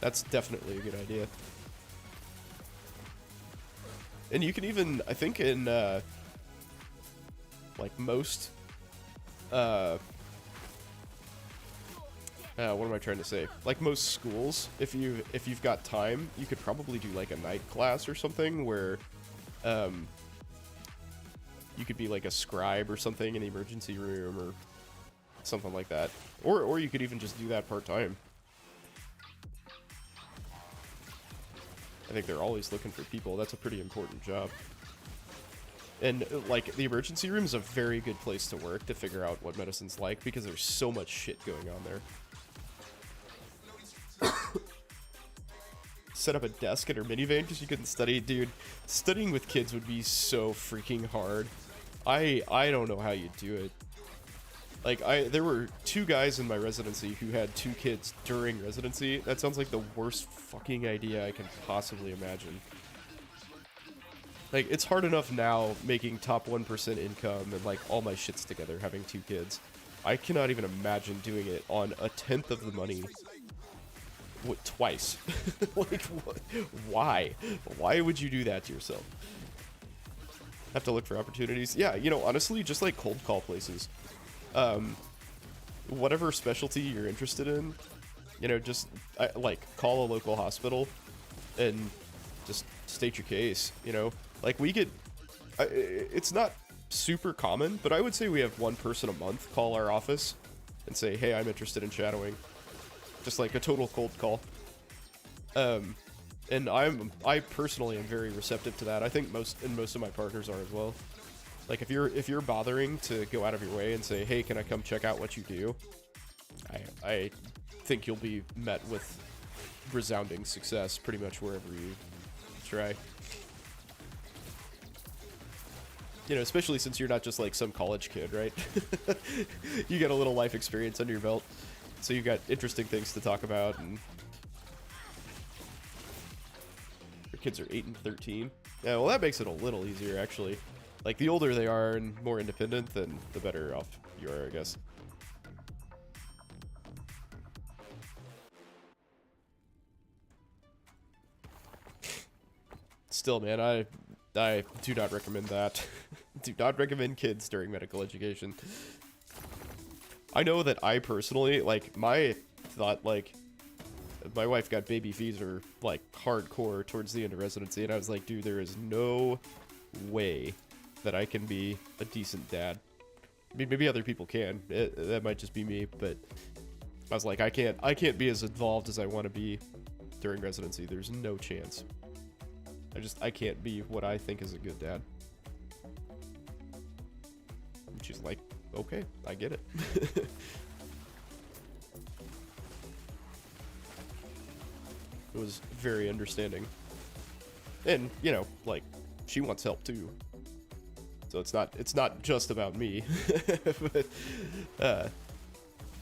That's definitely a good idea. And you can even, I think in, like, most, what am I trying to say? Like, most schools, if you've got time, you could probably do, like, a night class or something where, you could be, like, a scribe or something in the emergency room or something like that. Or you could even just do that part-time. I think they're always looking for people. That's a pretty important job. And, like, the emergency room is a very good place to work to figure out what medicine's like, because there's so much shit going on there. Set up a desk in her minivan because you couldn't study. Dude, studying with kids would be so freaking hard. I don't know how you do it. Like, there were 2 guys in my residency who had 2 kids during residency. That sounds like the worst fucking idea I can possibly imagine. Like, it's hard enough now making top 1% income and, like, all my shit's together having 2 kids. I cannot even imagine doing it on a 10th of the money. What, twice? Like, what? Why? Why would you do that to yourself? Have to look for opportunities. Yeah, you know, honestly, just like cold call places. Whatever specialty you're interested in, you know, just like call a local hospital and just state your case, you know. Like, we get, it's not super common, but I would say we have 1 person a month call our office and say, hey, I'm interested in shadowing. Just like a total cold call. And I personally am very receptive to that. I think most of my partners are as well. Like, if you're bothering to go out of your way and say, hey, can I come check out what you do? I think you'll be met with resounding success pretty much wherever you try. You know, especially since you're not just like some college kid, right? You got a little life experience under your belt, so you've got interesting things to talk about. And your kids are 8 and 13. Yeah, well, that makes it a little easier, actually. Like, the older they are and more independent, then the better off you are, I guess. Still, man, I do not recommend that. Do not recommend kids during medical education. I know that I personally, like, my thought, like, my wife got baby fever, like, hardcore towards the end of residency, and I was like, dude, there is no way that I can be a decent dad. I mean, maybe other people can. That might just be me, but I was like, I can't be as involved as I want to be during residency. There's no chance. I can't be what I think is a good dad. And she's like, okay, I get it. It was very understanding. And, you know, like, she wants help too. So it's not just about me. but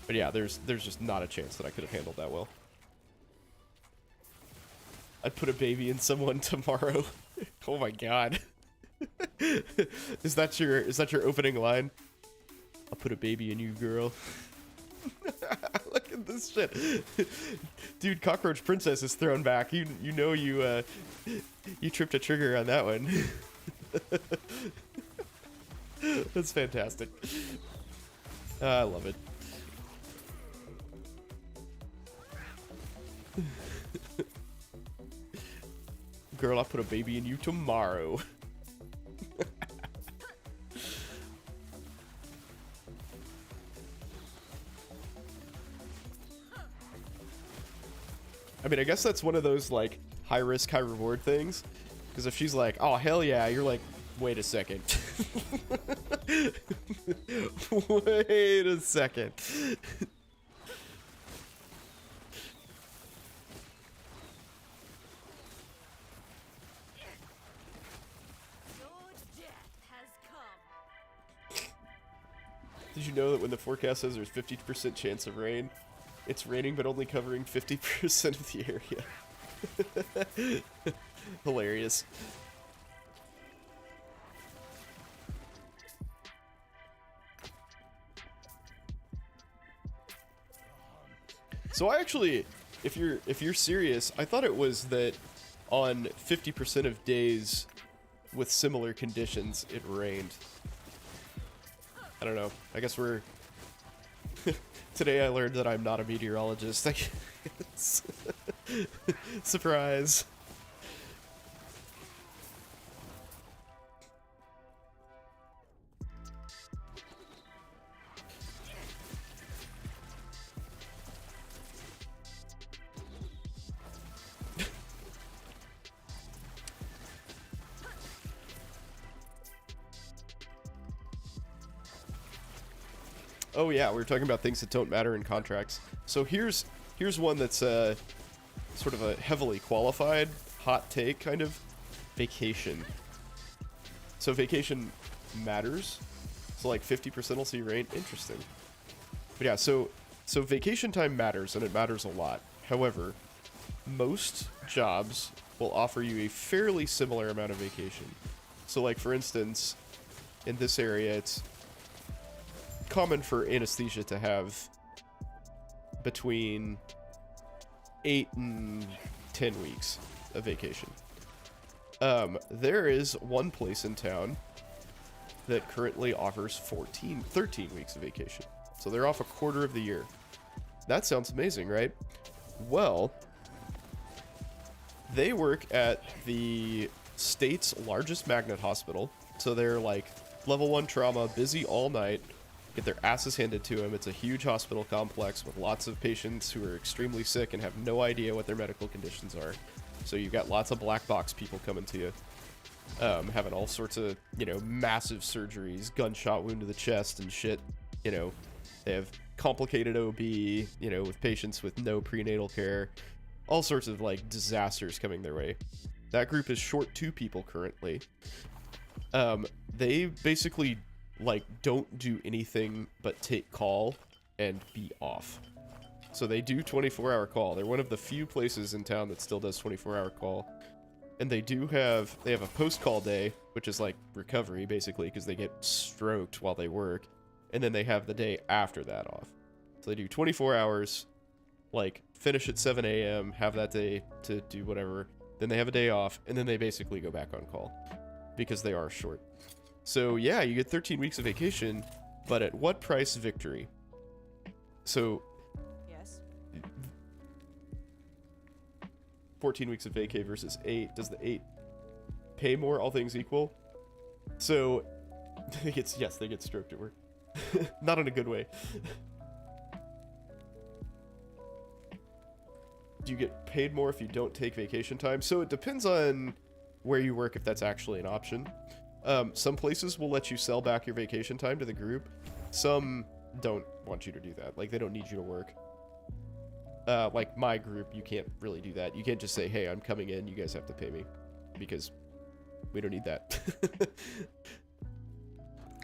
yeah, there's just not a chance that I could have handled that well. I'd put a baby in someone tomorrow. Oh my god. Is that your opening line? I'll put a baby in you, girl. Look at this shit. Dude, Cockroach Princess is thrown back. You know you tripped a trigger on that one. That's fantastic. I love it. Girl, I'll put a baby in you tomorrow. I mean, I guess that's one of those, like, high risk, high reward things. Because if she's like, oh, hell yeah, you're like, wait a second. Wait a second. Did you know that when the forecast says there's 50% chance of rain, it's raining but only covering 50% of the area? Hilarious. So I actually, if you're serious, I thought it was that on 50% of days with similar conditions, it rained. I don't know. I guess we're... Today I learned that I'm not a meteorologist. I guess. Surprise. Oh yeah, we were talking about things that don't matter in contracts. So here's one that's sort of a heavily qualified, hot take kind of. Vacation. So vacation matters. So like 50% will see rain. Interesting. But yeah, so vacation time matters, and it matters a lot. However, most jobs will offer you a fairly similar amount of vacation. So like for instance, in this area, it's common for anesthesia to have between 8 and 10 weeks of vacation. There is one place in town that currently offers 13 weeks of vacation. So they're off a quarter of the year. That sounds amazing, right? Well, they work at the state's largest magnet hospital. So they're like level 1 trauma, busy all night, get their asses handed to them. It's a huge hospital complex with lots of patients who are extremely sick and have no idea what their medical conditions are. So you've got lots of black box people coming to you, having all sorts of, you know, massive surgeries, gunshot wound to the chest and shit. You know, they have complicated OB, you know, with patients with no prenatal care, all sorts of like disasters coming their way. That group is short 2 people currently. They basically like don't do anything but take call and be off. So they do 24-hour call. They're one of the few places in town that still does 24-hour call. And they have a post-call day, which is like recovery basically, because they get stroked while they work. And then they have the day after that off. So they do 24 hours, like finish at 7 a.m., have that day to do whatever. Then they have a day off, and then they basically go back on call because they are short. So yeah, you get 13 weeks of vacation, but at what price victory? So yes. 14 weeks of vacay versus 8. Does the 8 pay more, all things equal? So they get stroked at work. Not in a good way. Do you get paid more if you don't take vacation time? So it depends on where you work, if that's actually an option. Some places will let you sell back your vacation time to the group. Some don't want you to do that. Like, they don't need you to work. Like my group, you can't really do that. You can't just say, hey, I'm coming in, you guys have to pay me. Because we don't need that.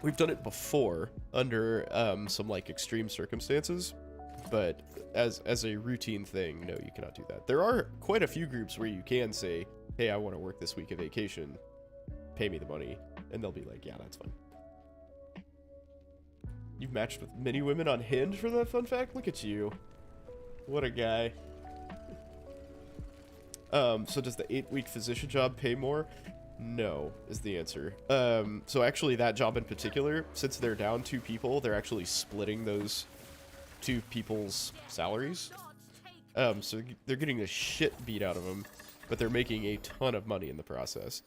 We've done it before under some like extreme circumstances, but as a routine thing, no, you cannot do that. There are quite a few groups where you can say, hey, I want to work this week of vacation, pay me the money, and they'll be like, yeah, that's fine. You've matched with many women on Hinge for that fun fact? Look at you. What a guy. So does the 8-week physician job pay more? No, is the answer. So actually that job in particular, since they're down 2 people, they're actually splitting those 2 people's salaries. So they're getting the shit beat out of them. but they're making a ton of money in the process.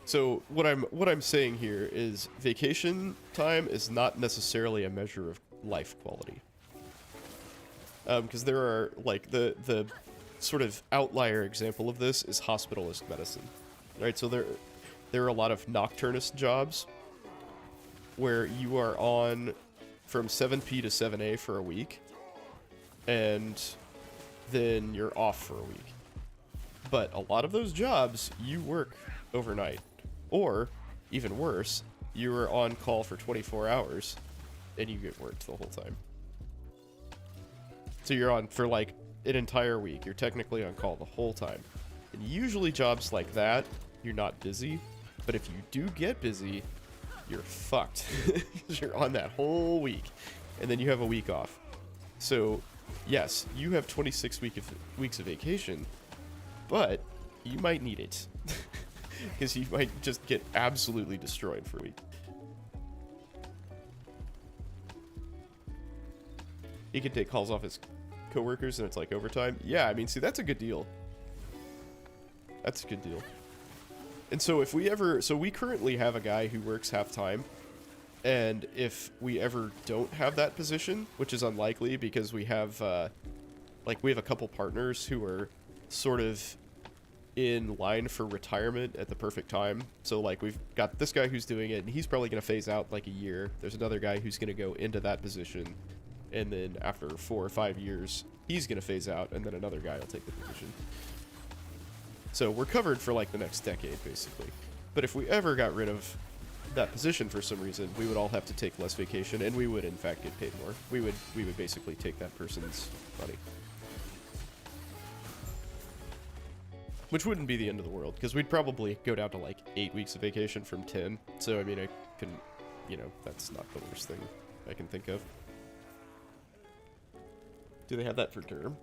So what I'm saying here is vacation time is not necessarily a measure of life quality. Because there are, like, the sort of outlier example of this is hospitalist medicine, right? So there are a lot of nocturnist jobs where you are on from 7p to 7a for a week, and then you're off for a week. But a lot of those jobs, you work overnight. Or, even worse, you are on call for 24 hours, and you get worked the whole time. So you're on for, like, an entire week. You're technically on call the whole time. And usually jobs like that, you're not busy. But if you do get busy, you're fucked. You're on that whole week. And then you have a week off. So, yes, you have 26 weeks of vacation, but you might need it. Because you might just get absolutely destroyed for a week. He can take calls off his coworkers and it's like overtime. Yeah, I mean, see, that's a good deal. That's a good deal. And so if we ever... So we currently have a guy who works half-time. And if we ever don't have that position, which is unlikely because we have, like, we have a couple partners who are sort of in line for retirement at the perfect time. So, like, we've got this guy who's doing it, and he's probably going to phase out, like, a year. There's another guy who's going to go into that position, and then after 4 or 5 years, he's going to phase out, and then another guy will take the position. So we're covered for, like, the next decade, basically. But if we ever got rid of that position for some reason, we would all have to take less vacation, and we would, in fact, get paid more. We would basically take that person's money. Which wouldn't be the end of the world, because we'd probably go down to, like, 8 weeks of vacation from 10. So, I mean, I can, you know, that's not the worst thing I can think of. Do they have that for term?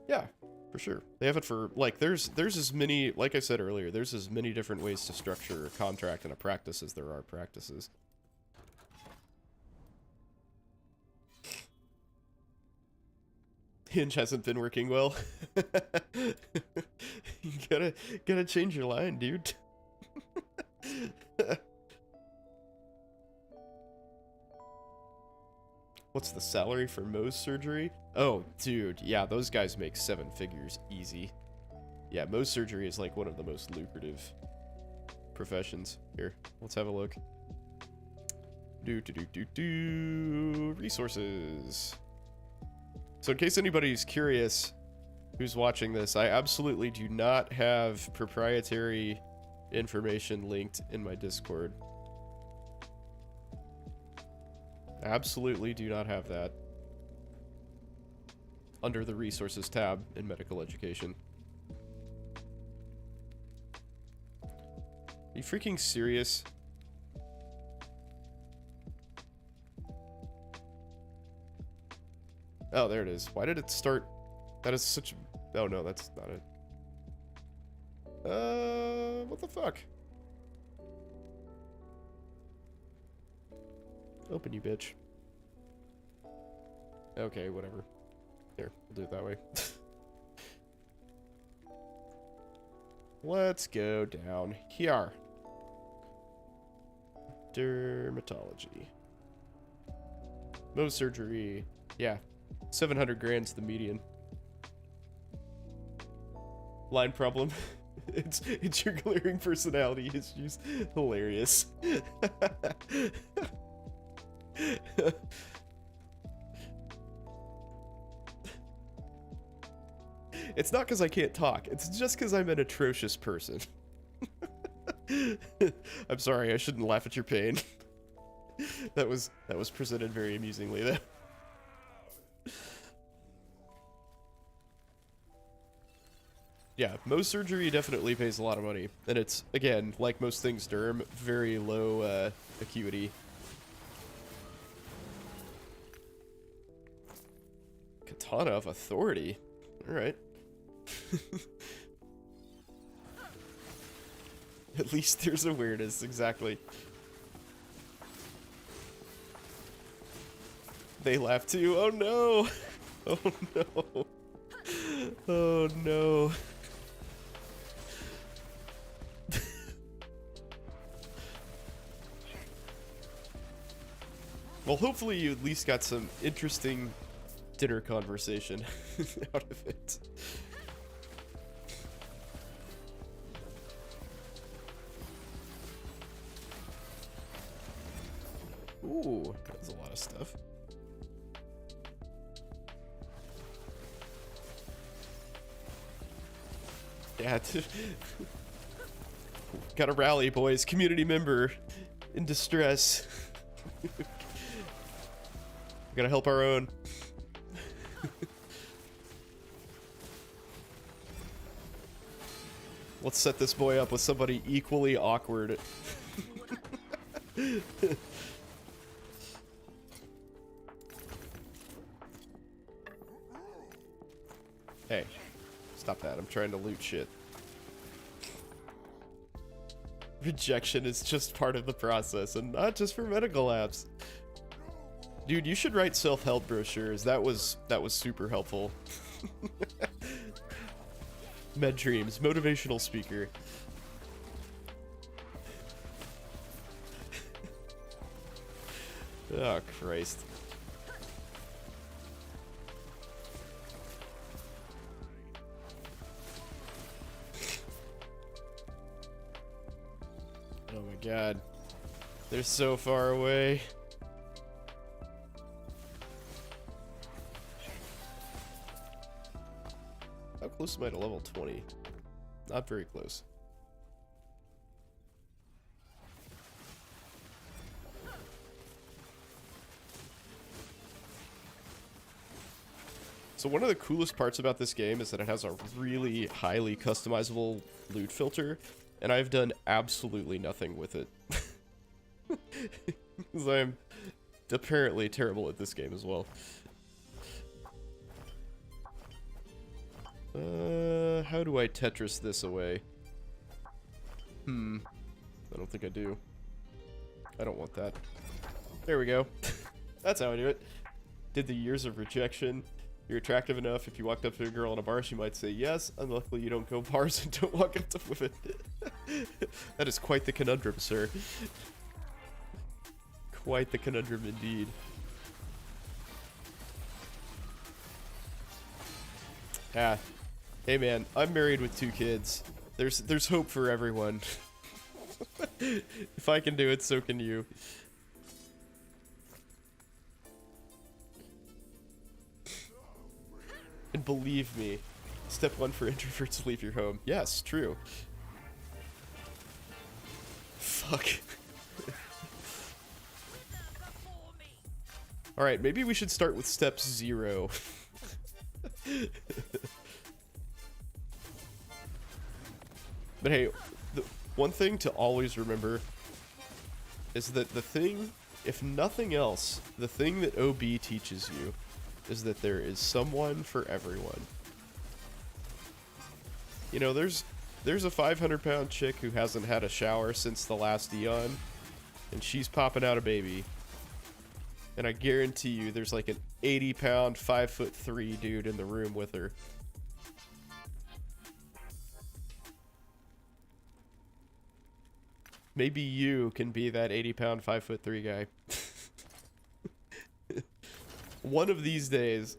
Yeah, for sure. They have it for, like, there's as many, like I said earlier, there's as many different ways to structure a contract and a practice as there are practices. Hinge hasn't been working well. You gotta change your line, dude. What's the salary for Mohs surgery? Oh, dude, yeah, those guys make 7 figures easy. Yeah, Mohs surgery is like one of the most lucrative professions. Here, let's have a look. Resources. So in case anybody's curious who's watching this, I absolutely do not have proprietary information linked in my Discord. Absolutely do not have that under the resources tab in medical education. Are you freaking serious? Oh, there it is. Why did it start? That is such... Oh, no, that's not it. What the fuck? Open, you bitch. Okay, whatever. Here, we'll do it that way. Let's go down here. Dermatology. Mohs surgery. Yeah. 700 grand's the median. Line problem. It's your glaring personality issues. Hilarious. It's not because I can't talk. It's just because I'm an atrocious person. I'm sorry, I shouldn't laugh at your pain. That was presented very amusingly though. Yeah, Mohs surgery definitely pays a lot of money. And it's, again, like most things derm, very low acuity. Katana of Authority. Alright. At least there's awareness, exactly. They laugh too. Oh no! Oh no! Oh no! Well, hopefully you at least got some interesting dinner conversation out of it. Ooh, that's a lot of stuff. Yeah, gotta rally, boys. Community member in distress. We gotta help our own. Let's set this boy up with somebody equally awkward. Hey, stop that. I'm trying to loot shit. Rejection is just part of the process, and not just for medical apps. Dude, you should write self-help brochures. That was super helpful. Med Dreams, motivational speaker. Oh, Christ. Oh my god. They're so far away. How close am I to level 20? Not very close. So one of the coolest parts about this game is that it has a really highly customizable loot filter, and I've done absolutely nothing with it. Because I'm apparently terrible at this game as well. How do I Tetris this away? I don't think I do. I don't want that. There we go. That's how I do it. Did the years of rejection. You're attractive enough. If you walked up to a girl in a bar, she might say yes. Unluckily, you don't go bars and don't walk up to women. That is quite the conundrum, sir. Quite the conundrum indeed. Ah. Hey man, I'm married with 2 kids. There's hope for everyone. If I can do it, so can you. And believe me, step 1 for introverts, leave your home. Yes, true. Fuck. Alright, maybe we should start with step 0. But hey, the one thing to always remember is that the thing, if nothing else, the thing that OB teaches you is that there is someone for everyone. You know, there's a 500-pound chick who hasn't had a shower since the last eon, and she's popping out a baby. And I guarantee you there's like an 80-pound, 5'3" dude in the room with her. Maybe you can be that 80-pound, 5'3" guy. One of these days.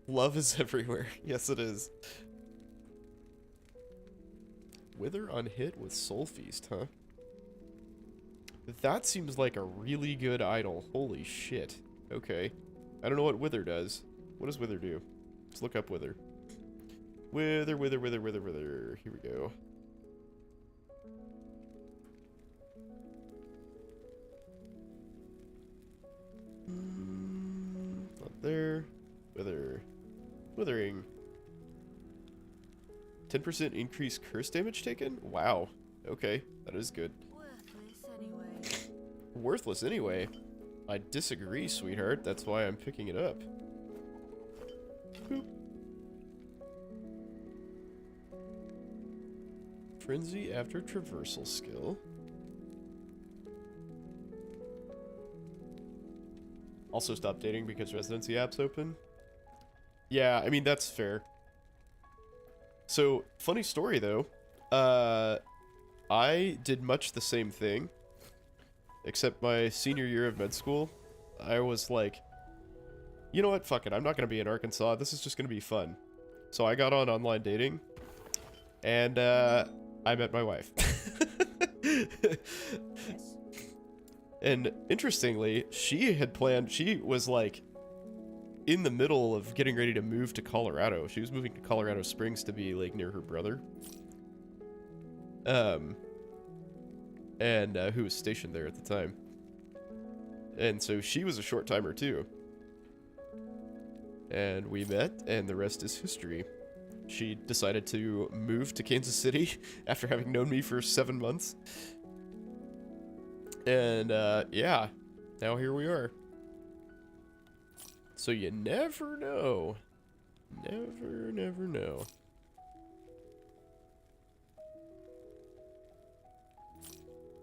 Love is everywhere. Yes, it is. Wither on hit with Soul Feast, huh? That seems like a really good idol. Holy shit. Okay. I don't know what Wither does. What does Wither do? Let's look up Wither. Wither, Wither, Wither, Wither, Wither. Here we go. Not there. Wither. Withering. 10% increased curse damage taken? Wow. Okay, that is good. Worthless anyway. I disagree, sweetheart. That's why I'm picking it up. Boop. Frenzy after traversal skill. Also stopped dating because residency app's open. Yeah, I mean, that's fair. So, funny story, though. I did much the same thing. Except my senior year of med school, I was like, you know what, fuck it, I'm not going to be in Arkansas, this is just going to be fun. So I got on online dating, and I met my wife. And interestingly, she was like in the middle of getting ready to move to Colorado. She was moving to Colorado Springs to be like near her brother. And who was stationed there at the time. And so she was a short timer too. And we met, and the rest is history. She decided to move to Kansas City after having known me for 7 months. And yeah, now here we are. So you never know. Never know.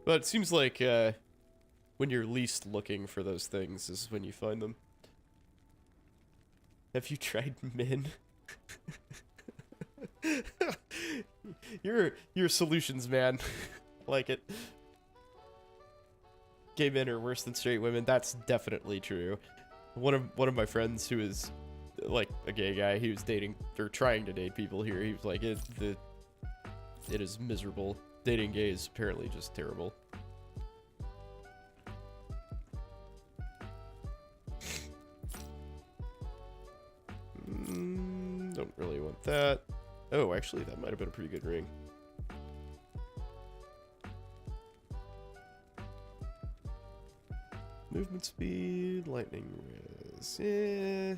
But it seems like when you're least looking for those things is when you find them. Have you tried men? You're a solutions man. Like it. Gay men are worse than straight women. That's definitely true. One of my friends who is like a gay guy, he was dating or trying to date people here. He was like, it is miserable. Dating gay is apparently just terrible. Don't really want that. Oh, actually, that might have been a pretty good ring. Movement speed, lightning res. Yeah.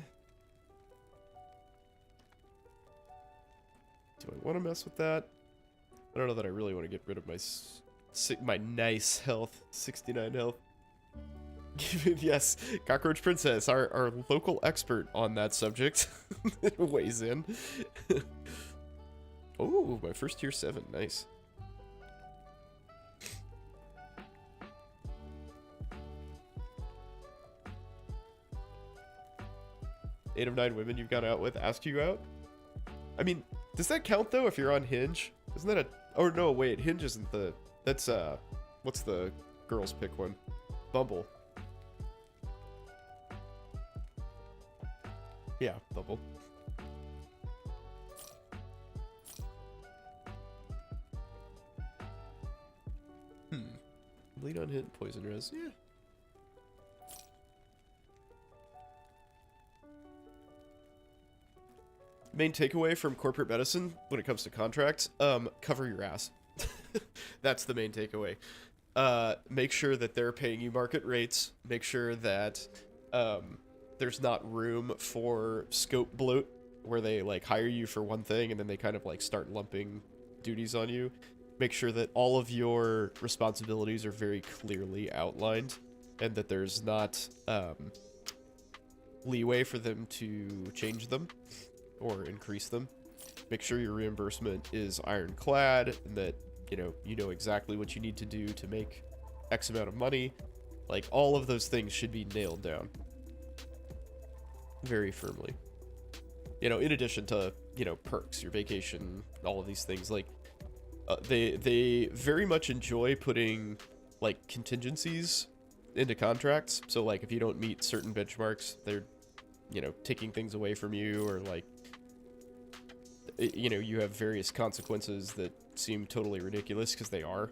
Do I want to mess with that? I don't know that I really want to get rid of my nice health, 69 health. Yes, Cockroach Princess, our local expert on that subject, weighs in. Oh, my first tier 7, nice. Eight of 9 women you've gone out with ask you out? I mean, does that count though if you're on Hinge? Isn't that a... Oh no, wait, Hinge isn't the... That's, what's the girls pick one? Bumble. Yeah, Bumble. Bleed on hit, poison res, yeah. Main takeaway from corporate medicine when it comes to contracts, cover your ass. That's the main takeaway. Make sure that they're paying you market rates. Make sure that there's not room for scope bloat where they like hire you for one thing and then they kind of like start lumping duties on you. Make sure that all of your responsibilities are very clearly outlined and that there's not leeway for them to change them or increase them. Make sure your reimbursement is ironclad and that you know exactly what you need to do to make X amount of money. Like all of those things should be nailed down very firmly. In addition to perks, your vacation, all of these things. Like they very much enjoy putting like contingencies into contracts. So like if you don't meet certain benchmarks, they're taking things away from you, or like you have various consequences that seem totally ridiculous because they are.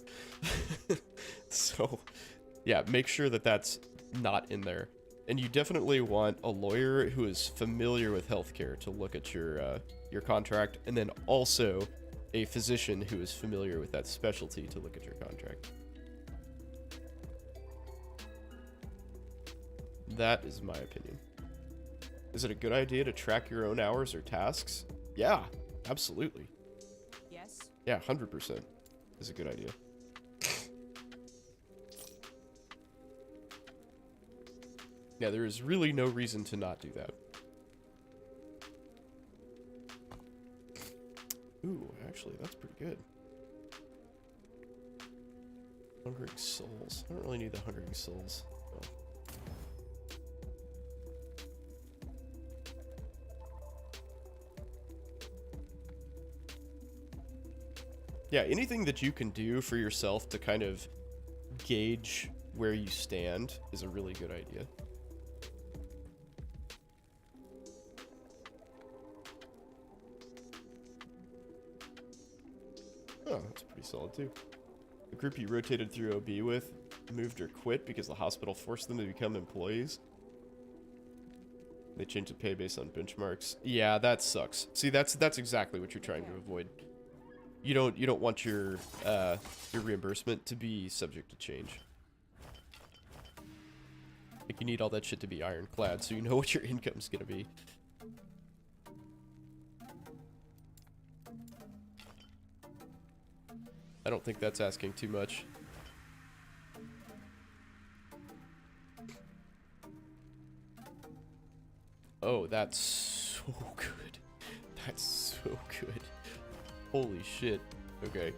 So yeah, make sure that that's not in there. And you definitely want a lawyer who is familiar with healthcare to look at your contract, and then also a physician who is familiar with that specialty to look at your contract. That is my opinion. Is it a good idea to track your own hours or tasks? Yeah, absolutely. Yes. Yeah, 100% is a good idea. Yeah, there is really no reason to not do that. Ooh, actually, that's pretty good. Hungering Souls. I don't really need the Hungering Souls. Oh. Yeah, anything that you can do for yourself to kind of gauge where you stand is a really good idea. Oh, that's pretty solid too. The group you rotated through OB with moved or quit because the hospital forced them to become employees. They changed the pay based on benchmarks. Yeah, that sucks. See, that's exactly what you're trying to avoid. You don't want your reimbursement to be subject to change. Like, you need all that shit to be ironclad so you know what your income's gonna be. I don't think that's asking too much. Oh, that's so good. That's so good. Holy shit. Okay.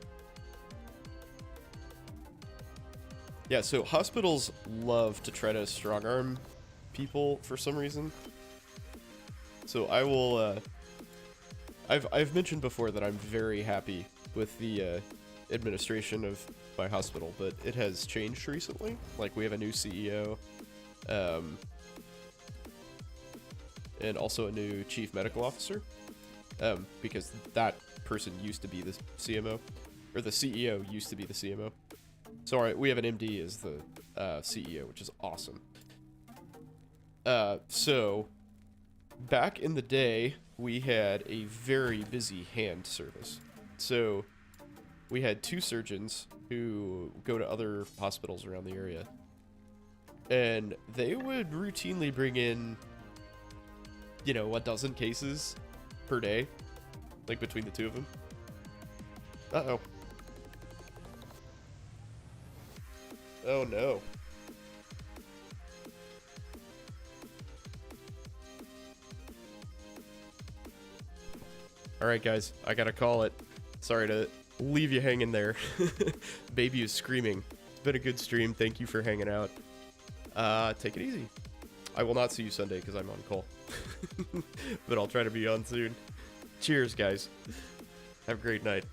Yeah, so hospitals love to try to strong-arm people for some reason. So I will, I've mentioned before that I'm very happy with the administration of my hospital, but it has changed recently. Like, we have a new CEO, and also a new chief medical officer, because that person used to be the CMO, or the CEO used to be the CMO. So we have an MD as the CEO, which is awesome. So back in the day, we had a very busy hand service. So we had 2 surgeons who go to other hospitals around the area, and they would routinely bring in, you know, a dozen cases per day, like between the 2 of them. Uh-oh. Oh no. Alright guys, I gotta call it. Sorry to leave you hanging there. Baby is screaming. It's been a good stream. Thank you for hanging out. Take it easy. I will not see you Sunday because I'm on call. But I'll try to be on soon. Cheers, guys. Have a great night.